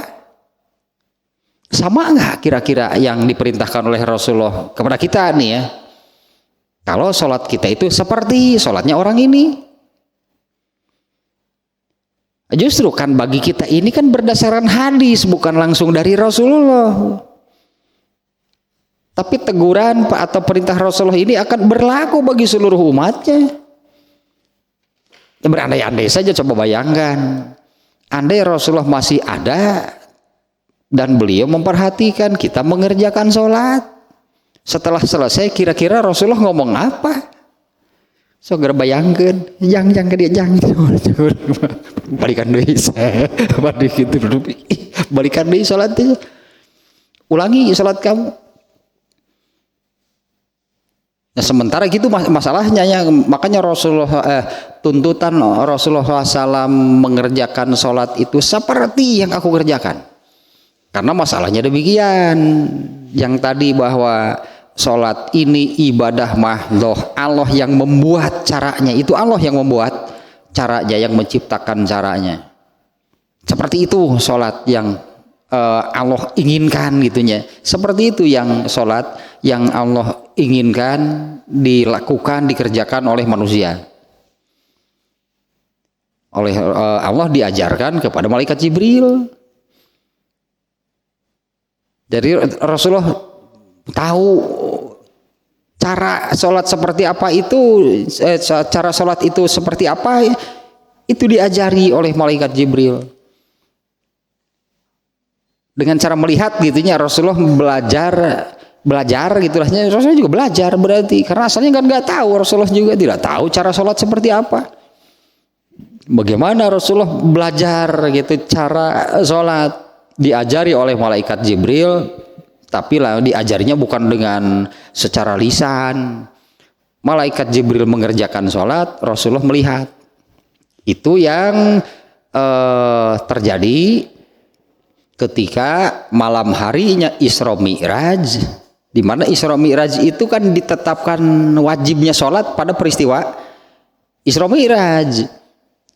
Sama nggak kira-kira yang diperintahkan oleh Rasulullah kepada kita nih ya? Kalau sholat kita itu seperti sholatnya orang ini. Justru kan bagi kita ini kan berdasarkan hadis, bukan langsung dari Rasulullah. Tapi teguran atau perintah Rasulullah ini akan berlaku bagi seluruh umatnya. Berandai-andai saja, coba bayangkan, andai Rasulullah masih ada dan beliau memperhatikan kita mengerjakan sholat, setelah selesai kira-kira Rasulullah ngomong apa? Segera bayangkan, jangan ke dia, jangan balikan deui, balikan deui sholatnya, ulangi sholat kamu. Nah, sementara gitu masalahnya ya, makanya tuntutan Rasulullah SAW mengerjakan sholat itu seperti yang aku kerjakan. Karena masalahnya demikian, yang tadi bahwa sholat ini ibadah mahdhoh, Allah yang membuat caranya, itu Allah yang membuat caranya, yang menciptakan caranya. Seperti itu sholat yang Allah inginkan gitunya. Seperti itu yang sholat yang Allah inginkan dilakukan, dikerjakan oleh manusia. Oleh Allah diajarkan kepada malaikat Jibril. Jadi Rasulullah tahu cara sholat seperti apa itu, cara sholat itu seperti apa, itu diajari oleh malaikat Jibril. Dengan cara melihat gitunya, Rasulullah belajar gitu, Rasulullah juga belajar berarti, karena asalnya kan nggak tahu, Rasulullah juga tidak tahu cara sholat seperti apa. Bagaimana Rasulullah belajar gitu cara sholat, diajari oleh malaikat Jibril, tapi lah diajarinya bukan dengan secara lisan. Malaikat Jibril mengerjakan sholat, Rasulullah melihat. Itu yang terjadi ketika malam harinya Isra Mi'raj, di mana Isra Mi'raj itu kan ditetapkan wajibnya sholat pada peristiwa Isra Mi'raj.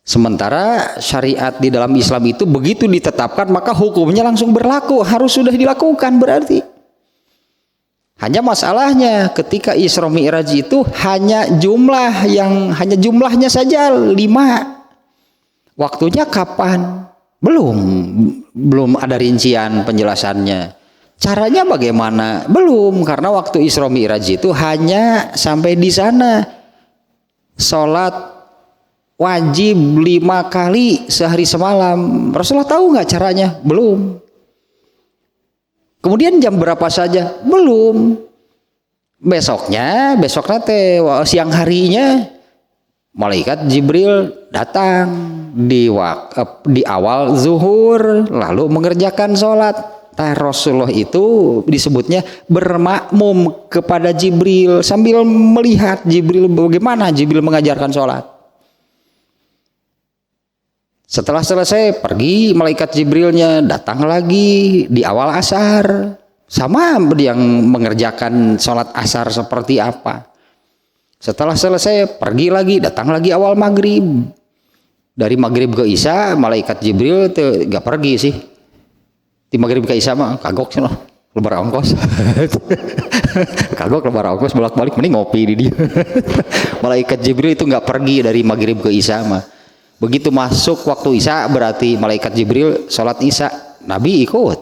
Sementara syariat di dalam Islam itu begitu ditetapkan maka hukumnya langsung berlaku, harus sudah dilakukan berarti. Hanya masalahnya ketika Isra Mi'raj itu hanya jumlahnya saja 5. Waktunya kapan? Belum ada rincian penjelasannya. Caranya bagaimana? Belum, karena waktu Isra Mi'raj itu hanya sampai di sana. Sholat wajib 5 kali sehari semalam. Rasulullah tahu nggak caranya? Belum. Kemudian jam berapa saja? Belum. Besoknya teh siang harinya malaikat Jibril datang di awal zuhur lalu mengerjakan sholat. Rasulullah itu disebutnya bermakmum kepada Jibril sambil melihat Jibril bagaimana Jibril mengajarkan sholat. Setelah selesai pergi malaikat Jibrilnya datang lagi di awal asar, sama yang mengerjakan sholat asar seperti apa. Setelah selesai pergi lagi, datang lagi awal maghrib. Dari maghrib ke isya malaikat Jibril tuh gak pergi sih. Di maghrib ke isya mah kagok sih loh, lebar ongkos. Kagok lebar ongkos bolak-balik mending ngopi di dia. Malaikat Jibril itu gak pergi dari maghrib ke isya mah. Begitu masuk waktu isya berarti malaikat Jibril sholat isya, Nabi ikut.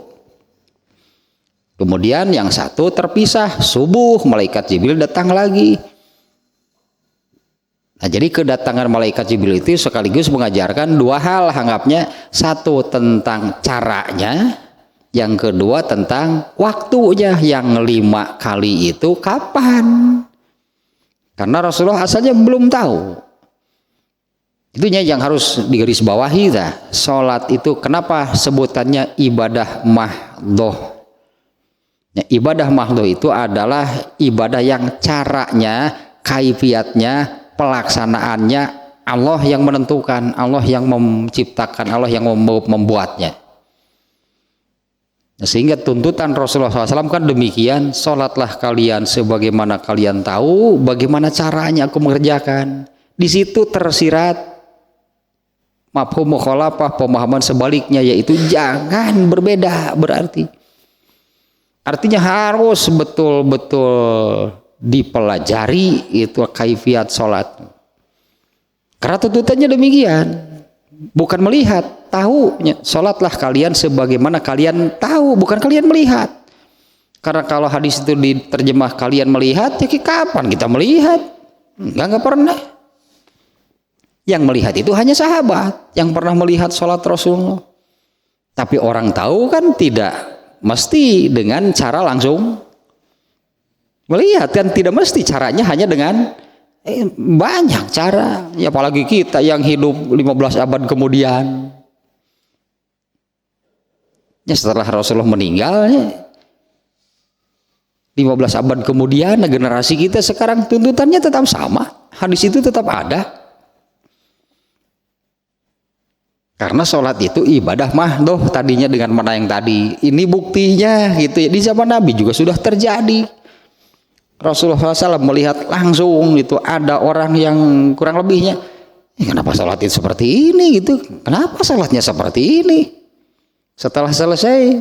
Kemudian yang satu terpisah, subuh malaikat Jibril datang lagi. Nah, jadi kedatangan malaikat Jibril itu sekaligus mengajarkan dua hal anggapnya. Satu tentang caranya, yang kedua tentang waktunya. Yang 5 kali itu kapan? Karena Rasulullah asalnya belum tahu. Itunya yang harus digarisbawahi dah. Salat itu kenapa sebutannya ibadah mahdhoh? Ya, ibadah mahdhoh itu adalah ibadah yang caranya, kaifiatnya, pelaksanaannya Allah yang menentukan, Allah yang menciptakan, Allah yang membuatnya. Sehingga tuntutan Rasulullah SAW kan demikian, salatlah kalian sebagaimana kalian tahu bagaimana caranya aku mengerjakan. Di situ tersirat mafhum mukhalafah, pemahaman sebaliknya, yaitu jangan berbeda. Berarti artinya harus betul-betul dipelajari itu kaifiat sholat, karena tuntutannya demikian, bukan melihat, tahu. Sholatlah kalian sebagaimana kalian tahu, bukan kalian melihat. Karena kalau hadis itu diterjemah kalian melihat, ya kapan kita melihat? Enggak pernah. Yang melihat itu hanya sahabat yang pernah melihat sholat Rasulullah. Tapi orang tahu kan tidak mesti dengan cara langsung melihat, kan tidak mesti caranya hanya dengan banyak cara. Ya apalagi kita yang hidup 15 abad kemudian. Ya setelah Rasulullah meninggal, 15 abad kemudian, generasi kita sekarang tuntutannya tetap sama. Hadis itu tetap ada. Karena sholat itu ibadah mahdhoh tadinya dengan mana yang tadi. Ini buktinya gitu ya. Di zaman Nabi juga sudah terjadi. Rasulullah SAW melihat langsung itu ada orang yang kurang lebihnya. Kenapa sholat itu seperti ini gitu? Kenapa sholatnya seperti ini? Setelah selesai,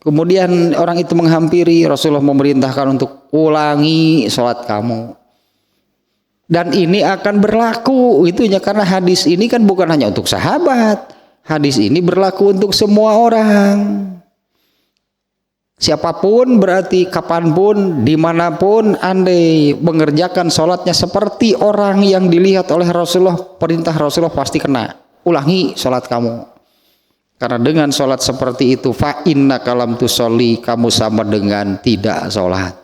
kemudian orang itu menghampiri, Rasulullah memerintahkan untuk ulangi sholat kamu. Dan ini akan berlaku itunya, karena hadis ini kan bukan hanya untuk sahabat. Hadis ini berlaku untuk semua orang. Siapapun berarti kapanpun, dimanapun andai mengerjakan sholatnya seperti orang yang dilihat oleh Rasulullah, perintah Rasulullah pasti kena. Ulangi sholat kamu. Karena dengan sholat seperti itu, fa inna kalam tusolli, kamu sama dengan tidak sholat.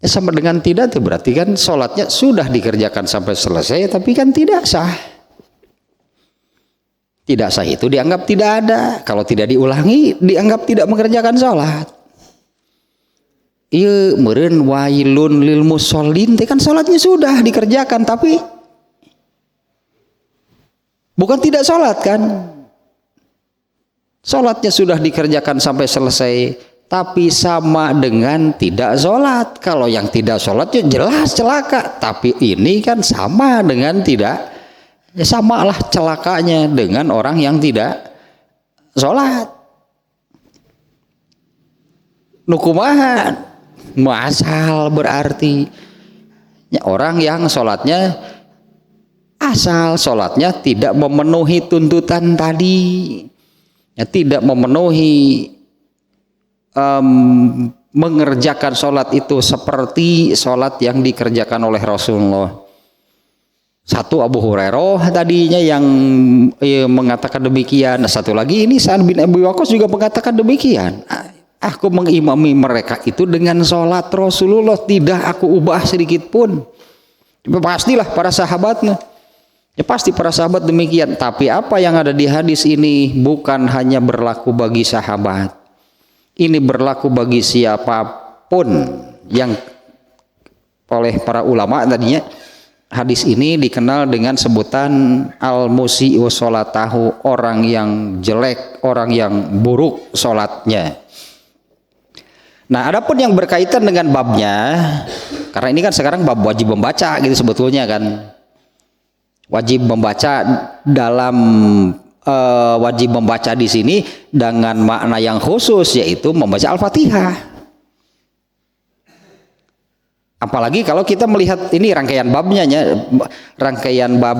Ya, sama dengan tidak itu berarti kan sholatnya sudah dikerjakan sampai selesai tapi kan tidak sah. Tidak sah itu dianggap tidak ada. Kalau tidak diulangi dianggap tidak mengerjakan sholat. Iya meureun wailun lil musholin, kan sholatnya sudah dikerjakan tapi bukan tidak sholat kan. Sholatnya sudah dikerjakan sampai selesai tapi sama dengan tidak sholat. Kalau yang tidak sholat ya jelas celaka, tapi ini kan sama dengan tidak, ya samalah celakanya dengan orang yang tidak sholat. Nukumahan masal berarti ya, orang yang sholatnya asal, sholatnya tidak memenuhi tuntutan tadi, ya tidak memenuhi mengerjakan sholat itu seperti sholat yang dikerjakan oleh Rasulullah. Satu Abu Hurairah tadinya yang mengatakan demikian. Nah, satu lagi ini Sa'ad bin Abi Waqqas juga mengatakan demikian. Aku mengimami mereka itu dengan sholat Rasulullah, tidak aku ubah sedikit pun. Pastilah para sahabatnya. Ya pasti para sahabat demikian. Tapi apa yang ada di hadis ini bukan hanya berlaku bagi sahabat. Ini berlaku bagi siapapun yang oleh para ulama tadinya. Hadis ini dikenal dengan sebutan al-musi'u sholatahu, orang yang jelek, orang yang buruk sholatnya. Nah, adapun yang berkaitan dengan babnya, karena ini kan sekarang bab wajib membaca gitu sebetulnya kan. Wajib membaca dalam wajib membaca di sini dengan makna yang khusus, yaitu membaca Al-Fatihah. Apalagi kalau kita melihat ini rangkaian babnya, rangkaian bab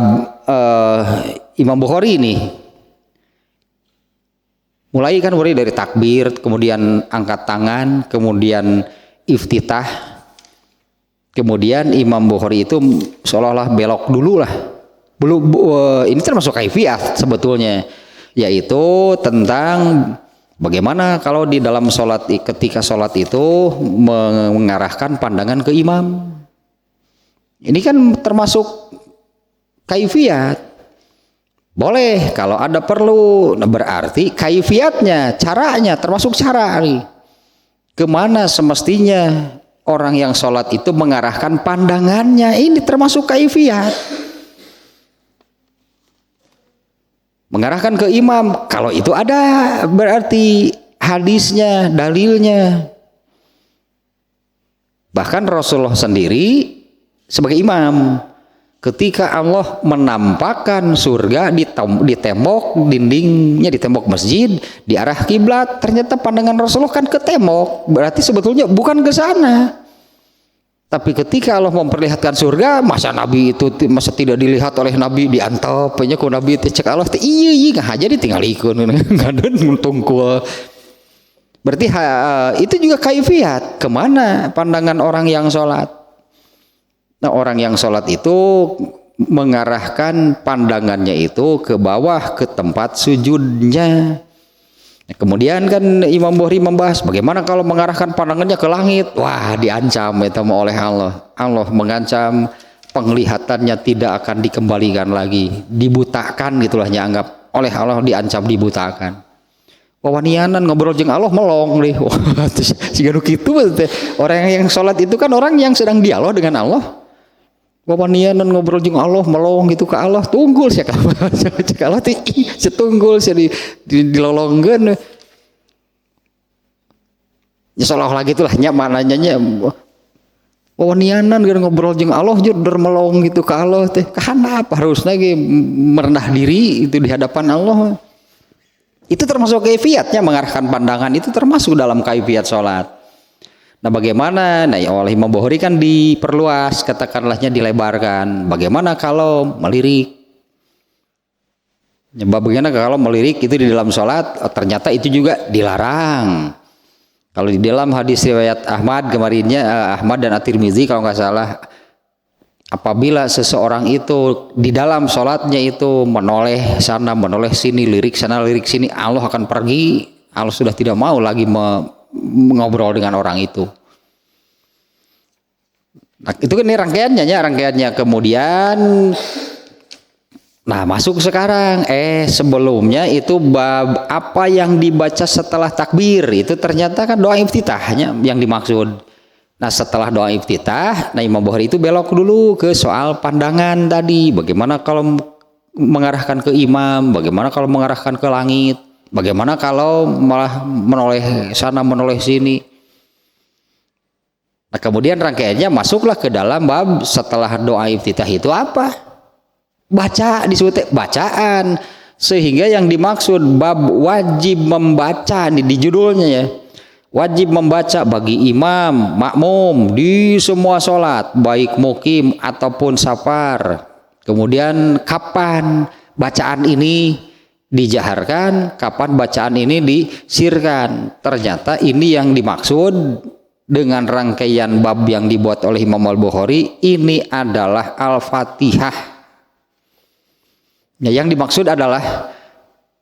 Imam Bukhari ini. Mulai kan dari takbir, kemudian angkat tangan, kemudian iftitah. Kemudian Imam Bukhari itu seolah-olah belok dulu lah. Ini termasuk kaifiyah sebetulnya, yaitu tentang bagaimana kalau di dalam sholat, ketika sholat itu mengarahkan pandangan ke imam. Ini kan termasuk kaifiyat. Boleh kalau ada perlu. Nah, berarti kaifiyatnya, caranya, termasuk cara nih. Kemana semestinya orang yang sholat itu mengarahkan pandangannya, ini termasuk kaifiyat. Mengarahkan ke imam, kalau itu ada berarti hadisnya, dalilnya. Bahkan Rasulullah sendiri sebagai imam, ketika Allah menampakkan surga di tembok dindingnya, di tembok masjid, di arah kiblat, ternyata pandangan Rasulullah kan ke tembok, berarti sebetulnya bukan ke sana. Tapi ketika Allah memperlihatkan surga, masa Nabi itu masa tidak dilihat oleh Nabi, diantap nya ku Nabi teh cek Allah teh iya nggak aja ditinggalikeun ngadeun tungkul. Berarti itu juga kaifiyat, kemana pandangan orang yang sholat. Nah, orang yang sholat itu mengarahkan pandangannya itu ke bawah, ke tempat sujudnya. Kemudian kan Imam Bukhari membahas bagaimana kalau mengarahkan pandangannya ke langit. Wah, diancam itu oleh Allah. Allah mengancam penglihatannya tidak akan dikembalikan lagi, dibutakan gitulah, dianggap oleh Allah, diancam dibutakan. Wawanianan ngobrol jeung Allah melong deh. Siga nu kitu orang yang sholat itu kan orang yang sedang dialog dengan Allah. Wawanianan ngobrol jeung Allah melong gitu ke Allah, tunggul sih kalau Allah teh setunggul sih dilolongkeun. Ya seolah-olah gitulah nya mananya wawanianan ngobrol jeung Allah jur melong gitu ke Allah teh. Kana apa harusna ge merendah diri itu di hadapan Allah. Itu termasuk kaifiyatnya, mengarahkan pandangan itu termasuk dalam kaifiyat sholat. Nah, bagaimana? Nah, oleh Imam Bukhari kan diperluas, katakanlahnya dilebarkan. Bagaimana kalau melirik? Bagaimana kalau melirik itu di dalam sholat? Ternyata itu juga dilarang. Kalau di dalam hadis riwayat Ahmad kemarinnya, Ahmad dan At-Tirmidzi kalau nggak salah, apabila seseorang itu di dalam sholatnya itu menoleh sana, menoleh sini, lirik sana, lirik sini, Allah akan pergi. Allah sudah tidak mau lagi mengobrol dengan orang itu. Nah, itu kan ini rangkaiannya. Kemudian, nah masuk sekarang. Sebelumnya itu bab apa yang dibaca setelah takbir itu ternyata kan doa iftitahnya yang dimaksud. Nah, setelah doa iftitah, nah Imam Bukhari itu belok dulu ke soal pandangan tadi. Bagaimana kalau mengarahkan ke imam? Bagaimana kalau mengarahkan ke langit? Bagaimana kalau malah menoleh sana, menoleh sini? Nah, kemudian rangkaiannya masuklah ke dalam bab setelah doa iftitah itu apa? Baca, disebut bacaan. Sehingga yang dimaksud bab wajib membaca di judulnya ya. Wajib membaca bagi imam, makmum di semua sholat, baik mukim ataupun safar. Kemudian kapan bacaan ini dijaharkan, kapan bacaan ini disirkan. Ternyata ini yang dimaksud dengan rangkaian bab yang dibuat oleh Imam Al-Bukhari ini adalah Al-Fatihah. Ya, yang dimaksud adalah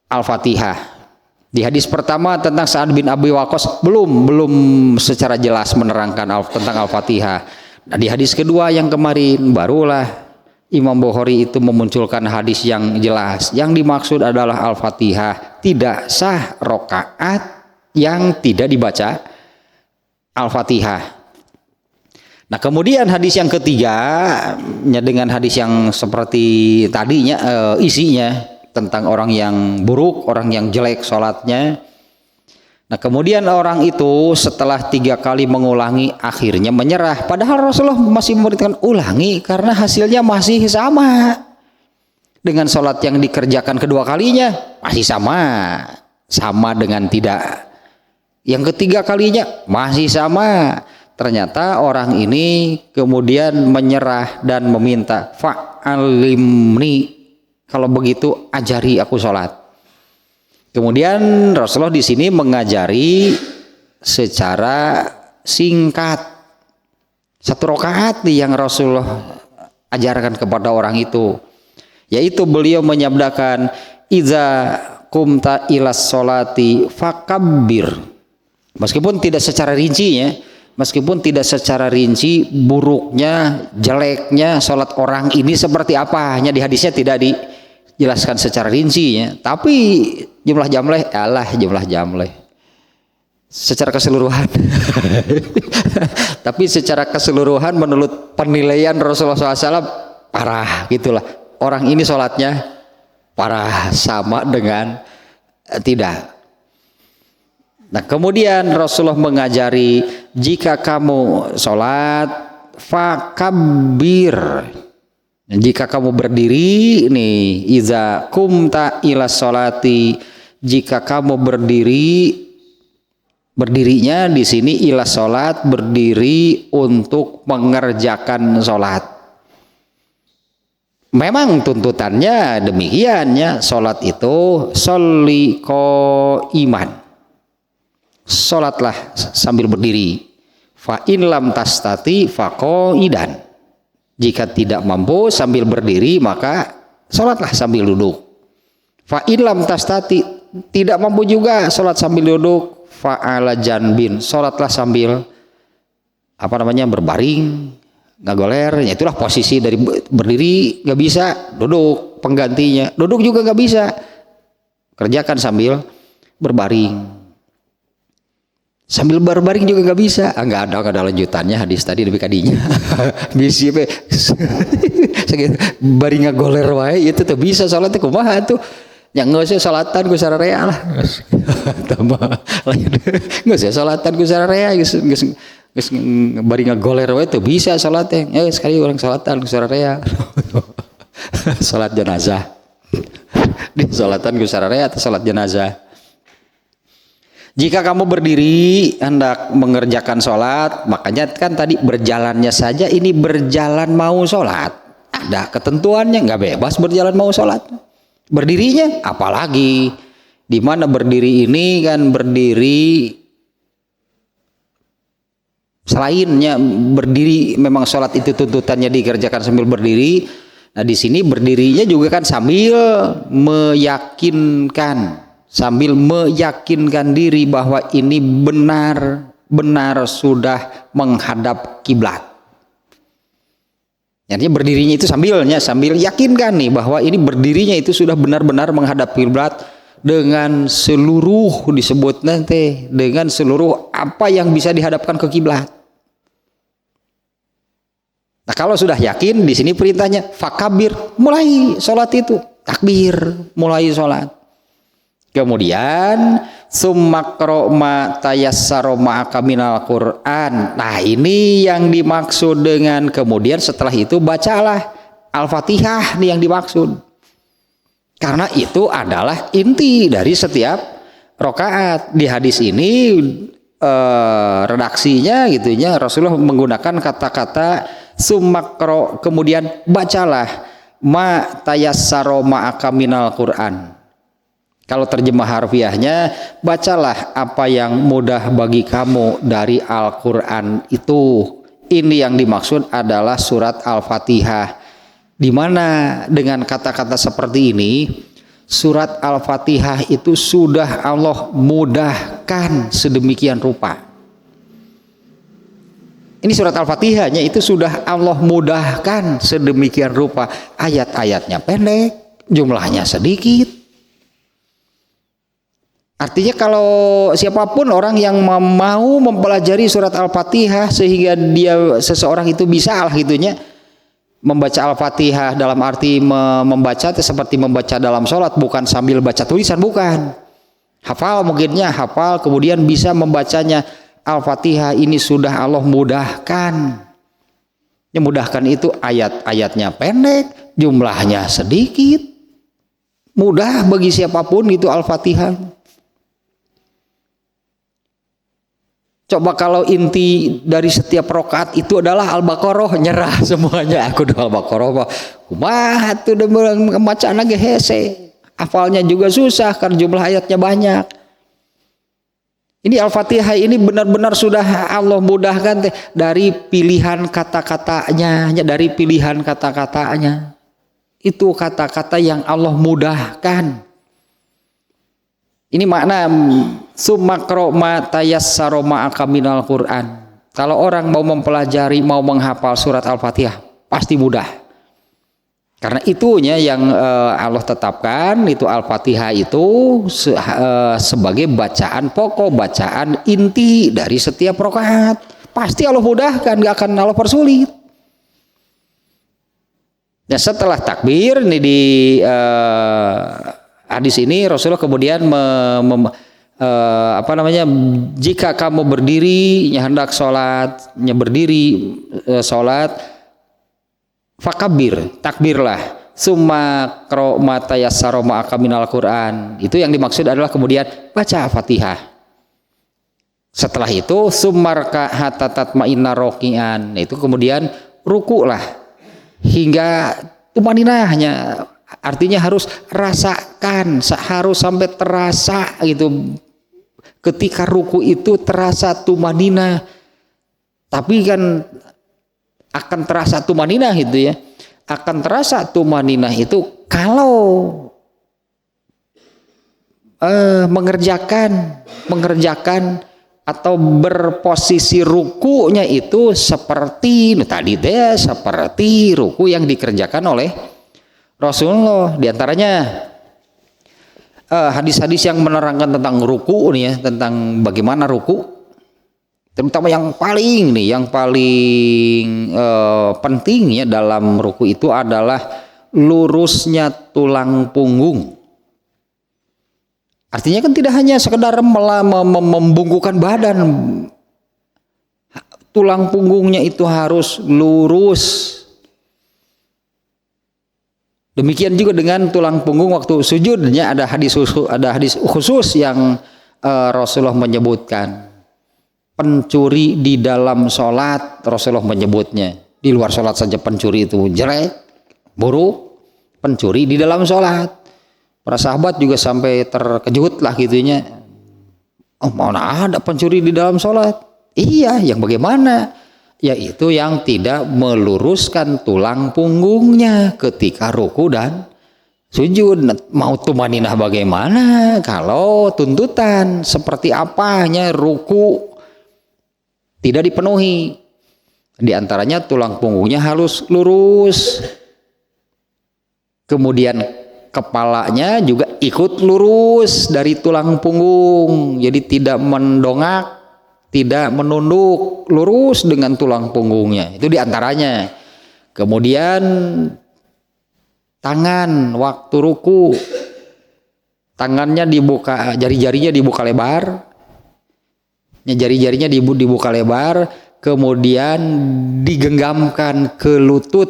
Al-Fatihah. Di hadis pertama tentang Sa'ad bin Abi Waqqas belum secara jelas menerangkan tentang Al-Fatihah. Nah, di hadis kedua yang kemarin barulah Imam Bukhari itu memunculkan hadis yang jelas. Yang dimaksud adalah Al-Fatihah. Tidak sah rakaat yang tidak dibaca Al-Fatihah. Nah, kemudian hadis yang ketiga dengan hadis yang seperti tadinya isinya tentang orang yang buruk, orang yang jelek sholatnya. Nah, kemudian orang itu setelah 3 kali mengulangi akhirnya menyerah. Padahal Rasulullah masih memberikan ulangi karena hasilnya masih sama. Dengan sholat yang dikerjakan kedua kalinya masih sama dengan tidak. Yang ketiga kalinya masih sama. Ternyata orang ini kemudian menyerah dan meminta, fa'alimni, kalau begitu ajari aku sholat. Kemudian Rasulullah di sini mengajari secara singkat. 1 rakaat yang Rasulullah ajarkan kepada orang itu, yaitu beliau menyabdakan, iza kumta ilas sholati fakabbir. Meskipun tidak secara rinci buruknya, jeleknya sholat orang ini seperti apa, hanya di hadisnya tidak dijelaskan secara rincinya, tapi jumlah jamleh secara keseluruhan. Tapi secara keseluruhan menurut penilaian Rasulullah SAW parah gitulah, orang ini sholatnya parah sama dengan tidak. Nah, kemudian Rasulullah mengajari, jika kamu sholat fakabbir, jika kamu berdiri nih, iza kumta ila sholati, jika kamu berdirinya di sini ila sholat, berdiri untuk mengerjakan sholat. Memang tuntutannya demikian ya, sholat itu sholli qaiman, sholatlah sambil berdiri. Fa in lam tastati faqaidan, jika tidak mampu sambil berdiri maka sholatlah sambil duduk. Fa in lam tastati, tidak mampu juga sholat sambil duduk, fa ala janbin, sholatlah sambil berbaring, ngagoler. Ya, itulah posisi dari berdiri nggak bisa, duduk penggantinya, duduk juga nggak bisa, kerjakan sambil berbaring. Sambil berbaring juga nggak bisa. Nggak ada lanjutannya hadis tadi lebih kadinya. Bisi apa? Baring ngagoler wae itu tuh bisa salatnya kumaha tuh. Yang nggak usah salatan ku sararea lah. Tambah nggak usah salatan ku sararea, geus baring ngagoler wae tuh bisa salatnya. Ya sekali orang salatan ku sararea. Salat jenazah. Di salatan ku sararea atau salat jenazah. Jika kamu berdiri hendak mengerjakan sholat, makanya kan tadi berjalannya saja ini berjalan mau sholat, ada ketentuannya, nggak bebas berjalan mau sholat. Berdirinya apalagi, di mana berdiri ini kan berdiri selainnya berdiri memang sholat itu tuntutannya dikerjakan sambil berdiri. Nah, di sini berdirinya juga kan sambil meyakinkan diri bahwa ini benar sudah menghadap kiblat. Artinya berdirinya itu sambil yakinkan nih bahwa ini berdirinya itu sudah benar-benar menghadap kiblat dengan seluruh disebut nanti dengan seluruh apa yang bisa dihadapkan ke kiblat. Nah, kalau sudah yakin di sini perintahnya fakabir, mulai sholat itu takbir, mulai sholat. Kemudian summakro ma tayassaro ma'aka minal Qur'an. Nah, ini yang dimaksud dengan kemudian setelah itu bacalah Al-Fatihah nih yang dimaksud. Karena itu adalah inti dari setiap rakaat. Di hadis ini redaksinya gitunya Rasulullah menggunakan kata-kata summakro, kemudian bacalah ma tayassaro ma'aka minal Qur'an. Kalau terjemah harfiahnya, bacalah apa yang mudah bagi kamu dari Al-Quran itu. Ini yang dimaksud adalah surat Al-Fatihah. Di mana dengan kata-kata seperti ini surat Al-Fatihah itu sudah Allah mudahkan sedemikian rupa. Ini surat Al-Fatihahnya itu sudah Allah mudahkan sedemikian rupa. Ayat-ayatnya pendek, jumlahnya sedikit. Artinya kalau siapapun orang yang mau mempelajari surat Al-Fatihah sehingga seseorang itu bisa gitunya membaca Al-Fatihah dalam arti membaca seperti membaca dalam sholat, bukan sambil baca tulisan, bukan. Hafal mungkinnya, hafal kemudian bisa membacanya. Al-Fatihah ini sudah Allah mudahkan. Yang mudahkan itu ayat-ayatnya pendek, jumlahnya sedikit. Mudah bagi siapapun itu Al-Fatihah. Coba kalau inti dari setiap rakaat itu adalah Al-Baqarah, nyerah semuanya. Aku udah Al-Baqarah, kumaha tuh bacaan lagi hese. Hafalnya juga susah karena jumlah ayatnya banyak. Ini Al-Fatihah ini benar-benar sudah Allah mudahkan dari pilihan kata-katanya, Itu kata-kata yang Allah mudahkan. Ini makna sumakro ma tayassara ma'aka minal Qur'an. Kalau orang mau mempelajari, mau menghafal surat Al-Fatihah, pasti mudah. Karena itunya yang Allah tetapkan itu Al-Fatihah itu sebagai bacaan pokok, bacaan inti dari setiap rakaat. Pasti Allah mudahkan, gak akan Allah persulit. Nah, setelah takbir ini di hadis ini Rasulullah kemudian jika kamu berdiri hendak sholat, sholat, fakabir, takbirlah, summa qra ma tayassara ma'aka minal Qur'an. Itu yang dimaksud adalah kemudian baca Fatihah. Setelah itu summarka hatta tatma'inna raki'an. Itu kemudian ruku'lah hingga tumaninahnya. Artinya harus rasakan, harus sampai terasa gitu. Ketika ruku itu terasa tumaninah. Tapi kan akan terasa tumaninah gitu ya. Akan terasa tumaninah itu kalau mengerjakan atau berposisi rukunya itu seperti seperti ruku yang dikerjakan oleh Rasulullah. Di antaranya hadis-hadis yang menerangkan tentang ruku nih ya, tentang bagaimana ruku. Terutama yang paling penting ya dalam ruku itu adalah lurusnya tulang punggung. Artinya kan tidak hanya sekedar membungkukkan badan, tulang punggungnya itu harus lurus. Demikian juga dengan tulang punggung waktu sujudnya ada hadis khusus yang Rasulullah menyebutkan. Pencuri di dalam sholat, Rasulullah menyebutnya. Di luar sholat saja pencuri itu jelek, buruk. Pencuri di dalam sholat, para sahabat juga sampai terkejut lah gitunya. Oh, mana ada pencuri di dalam sholat? Iya, yang bagaimana? Yaitu yang tidak meluruskan tulang punggungnya ketika ruku dan sujud. Mau tumaninah bagaimana kalau tuntutan seperti apanya ruku tidak dipenuhi. Di antaranya tulang punggungnya harus lurus. Kemudian kepalanya juga ikut lurus dari tulang punggung. Jadi tidak mendongak, tidak menunduk, lurus dengan tulang punggungnya. Itu di antaranya. Kemudian tangan waktu ruku, tangannya dibuka, jari-jarinya dibuka lebar. Jari-jarinya dibuka lebar, kemudian digenggamkan ke lutut.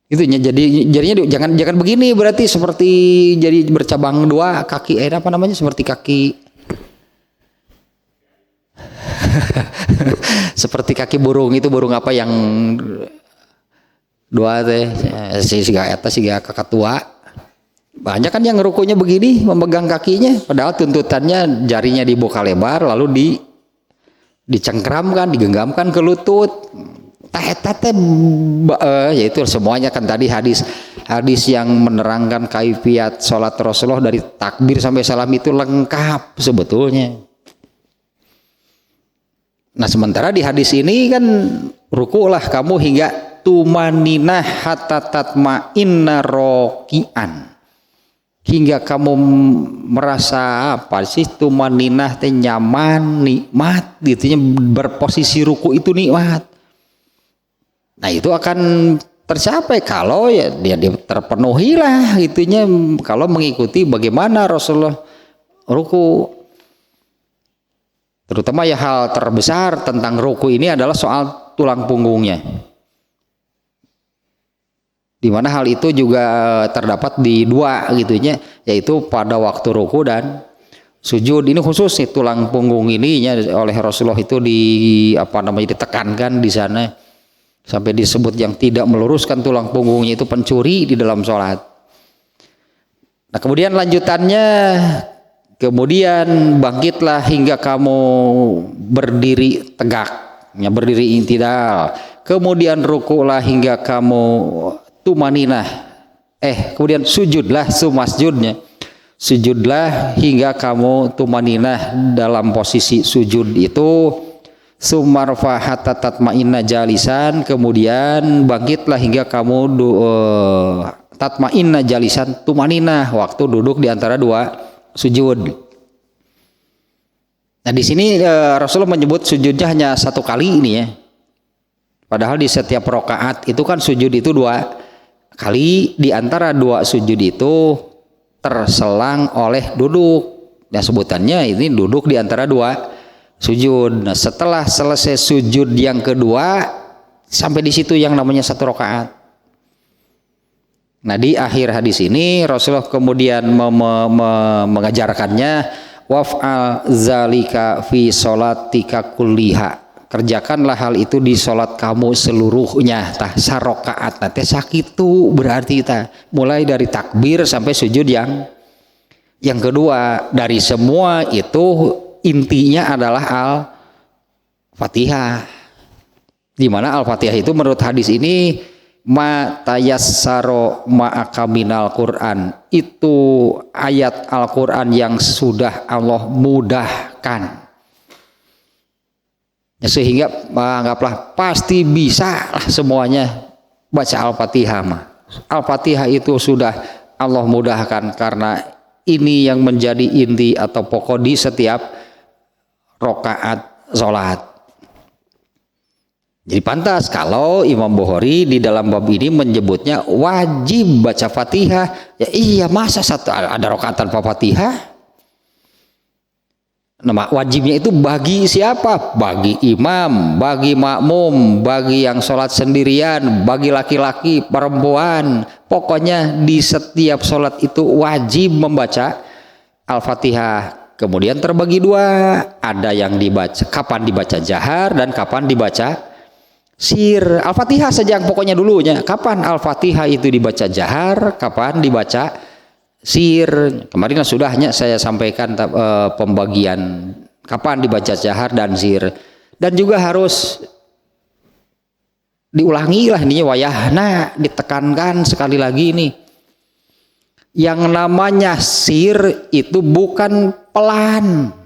Itunya jadi jarinya jangan begini, berarti seperti jadi bercabang dua kaki, apa namanya, seperti kaki seperti kaki burung. Itu burung apa yang dua teh siga kakak tua. Banyak kan yang rukunya begini, memegang kakinya, padahal tuntutannya jarinya dibuka lebar lalu dicengkramkan, digenggamkan ke lutut. Yaitu semuanya kan tadi hadis yang menerangkan kaifiat sholat Rasulullah dari takbir sampai salam itu lengkap sebetulnya. Nah sementara di hadis ini kan rukulah kamu hingga tumaninah hatta tatma'inna roki'an, hingga kamu merasa apa sih tumaninah teh nyaman, nikmat gitu, berposisi ruku itu nikmat. Nah itu akan tercapai kalau ya dia terpenuhi lah itunya, kalau mengikuti bagaimana Rasulullah ruku. Terutama ya hal terbesar tentang ruku ini adalah soal tulang punggungnya, dimana hal itu juga terdapat di dua gitunya, yaitu pada waktu ruku dan sujud. Ini khusus nih tulang punggung ininya oleh Rasulullah itu ditekankan di sana sampai disebut yang tidak meluruskan tulang punggungnya itu pencuri di dalam sholat. Nah kemudian lanjutannya, kemudian bangkitlah hingga kamu berdiri tegak, ya berdiri intidal. Kemudian rukulah hingga kamu tumaninah. Kemudian sujudlah sumasjudnya. Sujudlah hingga kamu tumaninah dalam posisi sujud itu. Sumarfa hatta tatma'inna jalisan. Kemudian bangkitlah hingga kamu tatma'inna jalisan tumaninah, waktu duduk di antara dua sujud. Nah di sini Rasulullah menyebut sujudnya hanya satu kali ini ya. Padahal di setiap rakaat itu kan sujud itu 2 kali, di antara 2 sujud itu terselang oleh duduk. Nah sebutannya ini duduk di antara 2 sujud. Nah setelah selesai sujud yang kedua, sampai di situ yang namanya 1 rakaat. Nah di akhir hadis ini Rasulullah kemudian mengajarkannya, waf'al zalika fi sholatika kulliha, kerjakanlah hal itu di sholat kamu seluruhnya, tah sarokaat nanti sakitu berarti mulai dari takbir sampai sujud yang kedua. Dari semua itu intinya adalah Al-Fatihah, dimana Al-Fatihah itu menurut hadis ini ma tayassaro ma'aka minal Quran, itu ayat Al-Quran yang sudah Allah mudahkan, sehingga anggaplah pasti bisa lah semuanya baca Al-Fatihah mah. Al-Fatihah itu sudah Allah mudahkan, karena ini yang menjadi inti atau pokok di setiap rakaat sholat. Jadi pantas kalau Imam Bukhari di dalam bab ini menyebutnya wajib baca Fatihah. Ya iya, masa ada rakaat tanpa Fatihah? Nah, wajibnya itu bagi siapa? Bagi imam, bagi makmum, bagi yang sholat sendirian, bagi laki-laki, perempuan. Pokoknya di setiap sholat itu wajib membaca Al-Fatihah. Kemudian terbagi 2, ada yang dibaca kapan dibaca jahar dan kapan dibaca sir. Al-Fatihah saja yang pokoknya dulunya, kapan Al-Fatihah itu dibaca jahar, kapan dibaca sir. Kemarin sudahnya saya sampaikan pembagian kapan dibaca jahar dan sir, dan juga harus diulangi lah ini wayahna, ditekankan sekali lagi nih, yang namanya sir itu bukan pelan.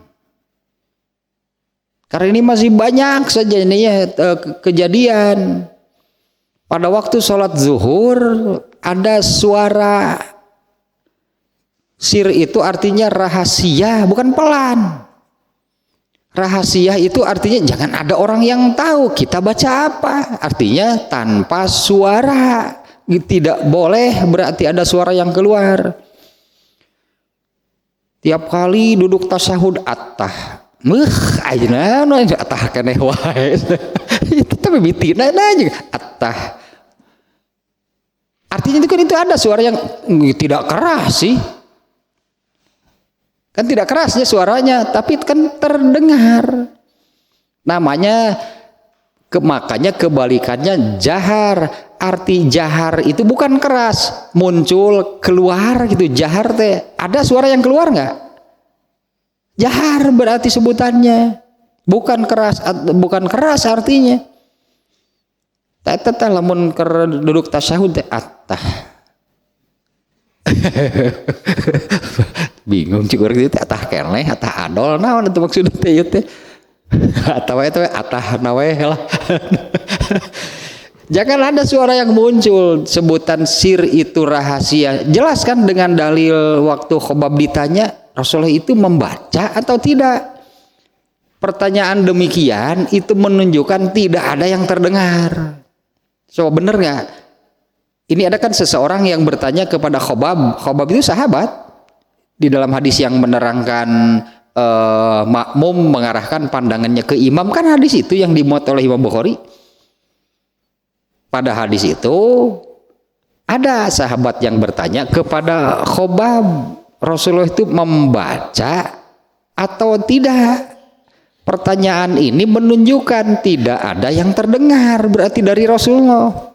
Karena ini masih banyak saja ini ya kejadian. Pada waktu sholat zuhur ada suara sir, itu artinya rahasia, bukan pelan. Rahasia itu artinya jangan ada orang yang tahu kita baca apa. Artinya tanpa suara, tidak boleh berarti ada suara yang keluar. Tiap kali duduk tasyahud ayeuna atah keneh wae. Itu tapi bitina aja atah. Artinya itu kan itu ada suara yang tidak keras sih. Kan tidak kerasnya suaranya, tapi kan terdengar. Namanya makanya kebalikannya jahar. Arti jahar itu bukan keras, muncul keluar gitu. Jahar teh ada suara yang keluar nggak? Jahar berarti sebutannya, bukan keras artinya. Teh lamun keur duduk tasyahud teh atah. Bingung cik urang teh atah keneh, atah adol naon itu maksudna teh ieu teh. Atawa eta atah nawe lah. Jangan ada suara yang muncul sebutan sir itu rahasia. Jelaskan dengan dalil waktu Khobab ditanya Rasulullah itu membaca atau tidak. Pertanyaan demikian itu menunjukkan tidak ada yang terdengar. So bener nggak? Ini ada kan seseorang yang bertanya kepada Khobab. Khobab itu sahabat. Di dalam hadis yang menerangkan makmum mengarahkan pandangannya ke imam, kan hadis itu yang dimuat oleh Imam Bukhari. Pada hadis itu ada sahabat yang bertanya kepada Khobab, Rasulullah itu membaca atau tidak? Pertanyaan ini menunjukkan tidak ada yang terdengar berarti dari Rasulullah.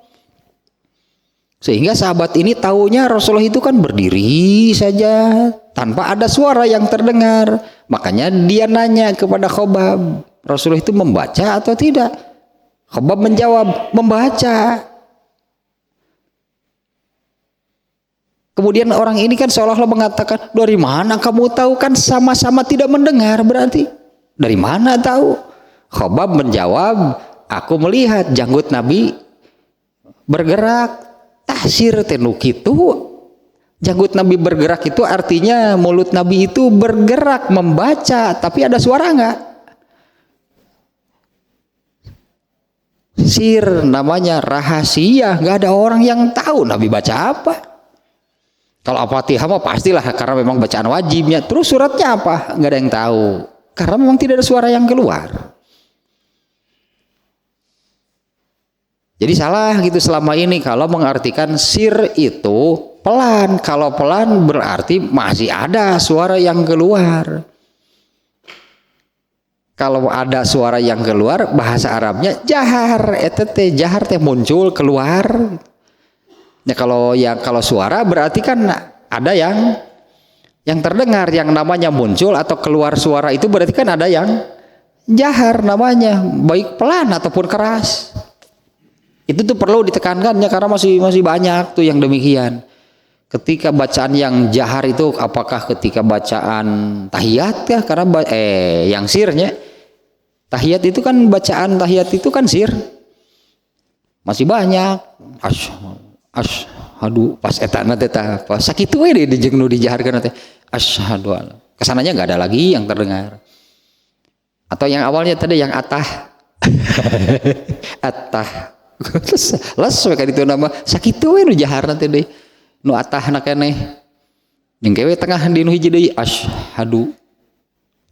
Sehingga sahabat ini taunya Rasulullah itu kan berdiri saja tanpa ada suara yang terdengar. Makanya dia nanya kepada Khobab, Rasulullah itu membaca atau tidak? Khobab menjawab, membaca. Kemudian orang ini kan seolah-olah mengatakan, dari mana kamu tahu? Kan sama-sama tidak mendengar berarti. Dari mana tahu? Khobab menjawab, aku melihat janggut Nabi bergerak. Tahsir tenu kitu. Janggut Nabi bergerak itu artinya mulut Nabi itu bergerak membaca, tapi ada suara enggak? Sir namanya, rahasia, nggak ada orang yang tahu Nabi baca apa. Kalau Al-Fatihah mah pastilah karena memang bacaan wajibnya. Terus suratnya apa? Nggak ada yang tahu karena memang tidak ada suara yang keluar. Jadi salah gitu selama ini kalau mengartikan sir itu pelan. Kalau pelan berarti masih ada suara yang keluar. Kalau ada suara yang keluar, bahasa Arabnya jahar, jahar teh muncul keluar. Ya kalau suara berarti kan ada yang terdengar, yang namanya muncul atau keluar suara itu berarti kan ada yang jahar namanya, baik pelan ataupun keras. Itu tuh perlu ditekankannya karena masih banyak tuh yang demikian. Ketika bacaan yang jahar itu apakah ketika bacaan tahiyat ya, karena yang sirnya tahiyat itu kan bacaan tahiyat itu kan sir. Masih banyak. Aduh pas etana teh pas sakitu we di jeung nu dijaharkeun teh asyhadu alla. Kesananya enggak ada lagi yang terdengar. Atau yang awalnya tadi yang atah. Atah. Les we ka ditu nama sakitu we nu jaharna teh deui. Nu atahna keneh jeung kewe tengah di nu hiji deui asyhadu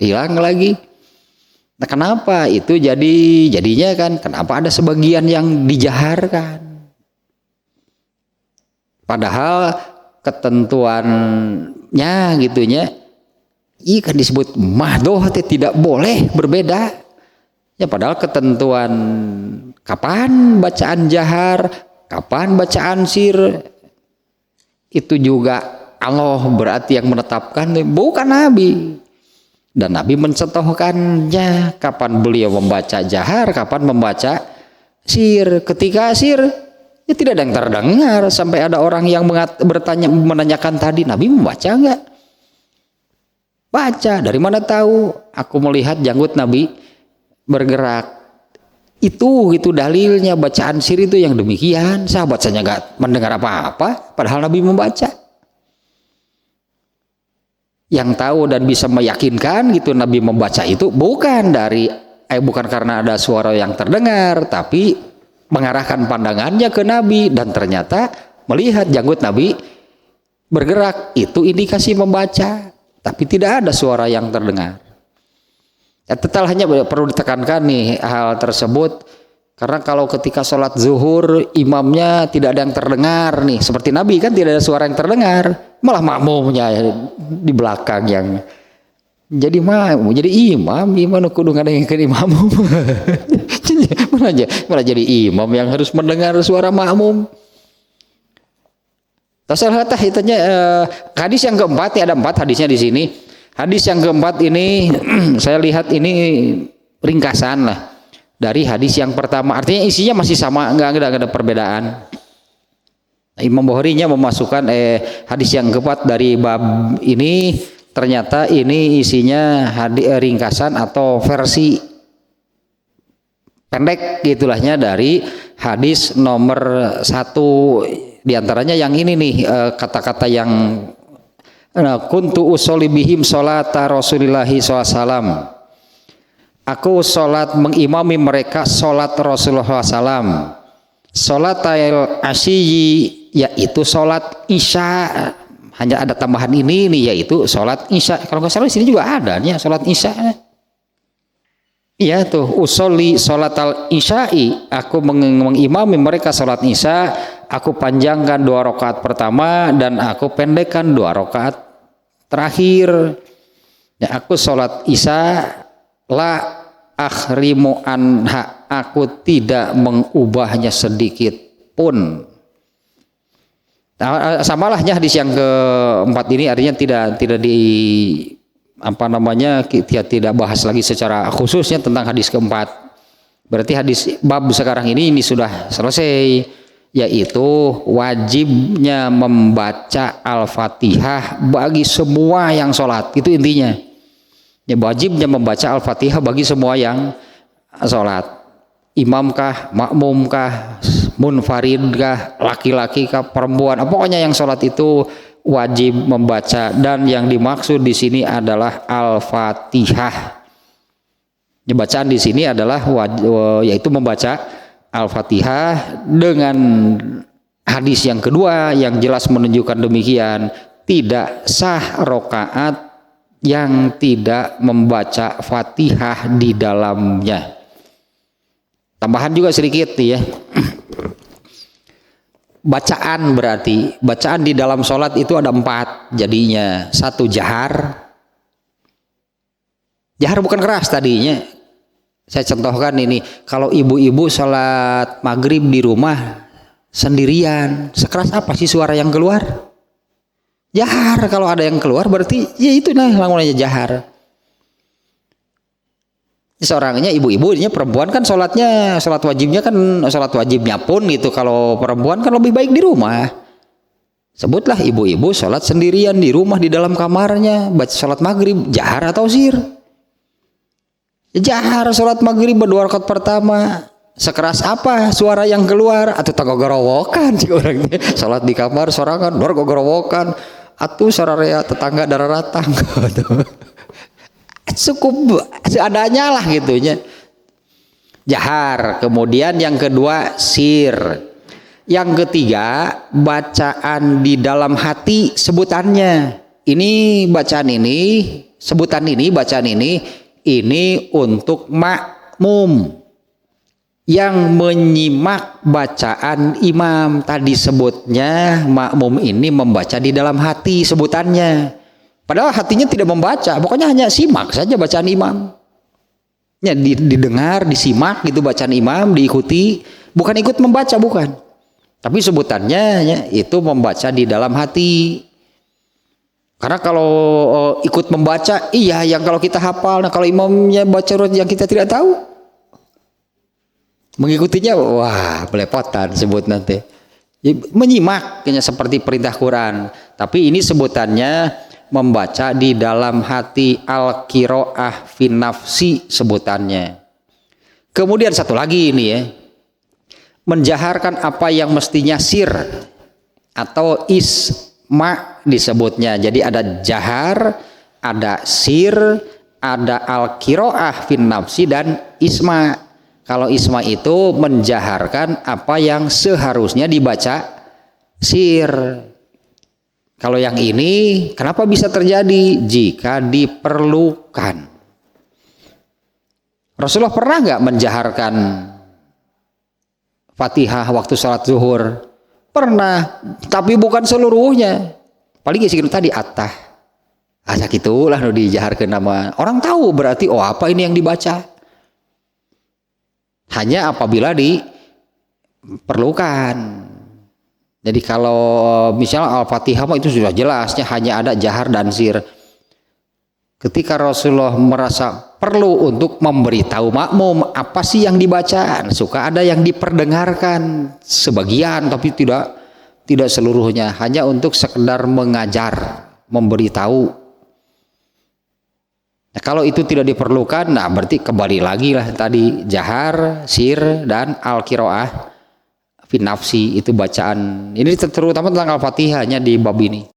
hilang lagi. Nah kenapa itu jadinya kan kenapa ada sebagian yang dijaharkan padahal ketentuannya gitunya kan disebut mahdoh tidak boleh berbeda ya, padahal ketentuan kapan bacaan jahar kapan bacaan sir itu juga Allah berarti yang menetapkan, bukan Nabi. Dan Nabi mencontohkannya kapan beliau membaca jahar, kapan membaca sir. Ketika sir ya tidak ada yang terdengar sampai ada orang yang menanyakan tadi Nabi membaca enggak? Baca. Dari mana tahu? Aku melihat janggut Nabi bergerak. Itu dalilnya bacaan sir itu yang demikian. Sahabat saya enggak mendengar apa-apa padahal Nabi membaca. Yang tahu dan bisa meyakinkan gitu Nabi membaca itu bukan karena ada suara yang terdengar, tapi mengarahkan pandangannya ke Nabi dan ternyata melihat janggut Nabi bergerak, itu indikasi membaca, tapi tidak ada suara yang terdengar. Ya, total hanya perlu ditekankan nih hal tersebut karena kalau ketika sholat zuhur imamnya tidak ada yang terdengar nih seperti Nabi kan tidak ada suara yang terdengar, malah makmumnya di belakang yang jadi imam kudu ngadengkeun imam. malah jadi imam yang harus mendengar suara makmum. Tasalah hitanya hadis yang keempat ya, ada 4 hadisnya di sini. Hadis yang keempat ini saya lihat ini ringkasan lah. dari hadis yang pertama. Artinya isinya masih sama, nggak ada perbedaan. Imam Bukhari-nya memasukkan hadis yang keempat dari bab ini, ternyata ini isinya ringkasan atau versi pendek gitulahnya dari hadis nomor 1, diantaranya yang ini nih, kata-kata yang kuntu usolli bihim sholata Rasulillahi SAW. Aku sholat mengimami mereka sholat Rasulullah SAW. Sholat asyiyi, yaitu sholat isya. Hanya ada tambahan ini nih, yaitu sholat isya. Kalau nggak salah di sini juga ada nih sholat isya. Iya tuh, usolli sholat al isya'i. Aku mengimami mereka sholat isya. Aku panjangkan 2 rakaat pertama dan aku pendekkan 2 rakaat terakhir. Ya, aku sholat isya la akhrimu anha, aku tidak mengubahnya sedikit pun. Nah, samalahnya hadis yang keempat ini artinya tidak di apa namanya, kita tidak bahas lagi secara khususnya tentang hadis keempat. Berarti hadis bab sekarang ini sudah selesai, yaitu wajibnya membaca Al-Fatihah bagi semua yang sholat. Itu intinya ya, wajibnya membaca Al-Fatihah bagi semua yang sholat. Imamkah, makmumkah, munfaridkah, laki-laki kah, perempuan, pokoknya yang sholat itu wajib membaca, dan yang dimaksud di sini adalah Al-Fatihah. Bacaan di sini adalah yaitu membaca Al-Fatihah, dengan hadis yang kedua yang jelas menunjukkan demikian. Tidak sah rakaat yang tidak membaca Fatihah di dalamnya. Tambahan juga sedikit ya. Bacaan berarti, bacaan di dalam sholat itu ada 4 jadinya. 1 jahar. Jahar bukan keras tadinya. Saya contohkan ini, kalau ibu-ibu sholat maghrib di rumah sendirian, sekeras apa sih suara yang keluar? Jahar. Kalau ada yang keluar berarti ya itu namanya jahar. Seorangnya ibu-ibu, ini perempuan kan sholat wajibnya pun gitu. Kalau perempuan kan lebih baik di rumah. Sebutlah ibu-ibu sholat sendirian di rumah di dalam kamarnya, baca sholat maghrib, jahar atau sir? Jahar sholat maghrib 2 rakaat pertama. Sekeras apa suara yang keluar? Atau gorowokan sih orangnya sholat di kamar sorangan, luar gorowokan. Atau suara tetangga darah ratang. Cukup seadanya lah gitunya. Jahar. Kemudian yang kedua sir. Yang ketiga bacaan di dalam hati sebutannya. Ini bacaan ini, sebutan ini, bacaan ini untuk makmum yang menyimak bacaan imam. Tadi sebutnya makmum ini membaca di dalam hati sebutannya. Padahal hatinya tidak membaca, pokoknya hanya simak saja bacaan imam. Ya, didengar, disimak gitu bacaan imam, diikuti, bukan ikut membaca, bukan. Tapi sebutannya ya, itu membaca di dalam hati. Karena kalau ikut membaca, iya yang kalau kita hafal, nah kalau imamnya baca yang kita tidak tahu, mengikutinya wah belepotan sebut nanti. Menyimak kayaknya seperti perintah Quran, tapi ini sebutannya membaca di dalam hati, al-qiraah fin nafsi sebutannya. Kemudian satu lagi ini ya, menjaharkan apa yang mestinya sir atau isma disebutnya. Jadi ada jahar, ada sir, ada al-qiraah fin nafsi dan isma. Kalau isma itu menjaharkan apa yang seharusnya dibaca sir. Kalau yang ini kenapa bisa terjadi? Jika diperlukan. Rasulullah pernah nggak menjaharkan Fatihah waktu sholat zuhur? Pernah, tapi bukan seluruhnya. Paling isi tadi atah. Asa gitulah nu dijaharkeun nama. Orang tahu berarti oh apa ini yang dibaca. Hanya apabila diperlukan. Jadi kalau misalnya Al-Fatihah itu sudah jelasnya hanya ada jahar dan sir. Ketika Rasulullah merasa perlu untuk memberitahu makmum apa sih yang dibaca. Suka ada yang diperdengarkan sebagian tapi tidak seluruhnya, hanya untuk sekedar mengajar, memberitahu. Nah, kalau itu tidak diperlukan, nah berarti kembali lagi lah tadi jahar, sir, dan al-qiraah fi nafsi, itu bacaan. Ini terutama tentang Al-Fatihahnya di bab ini.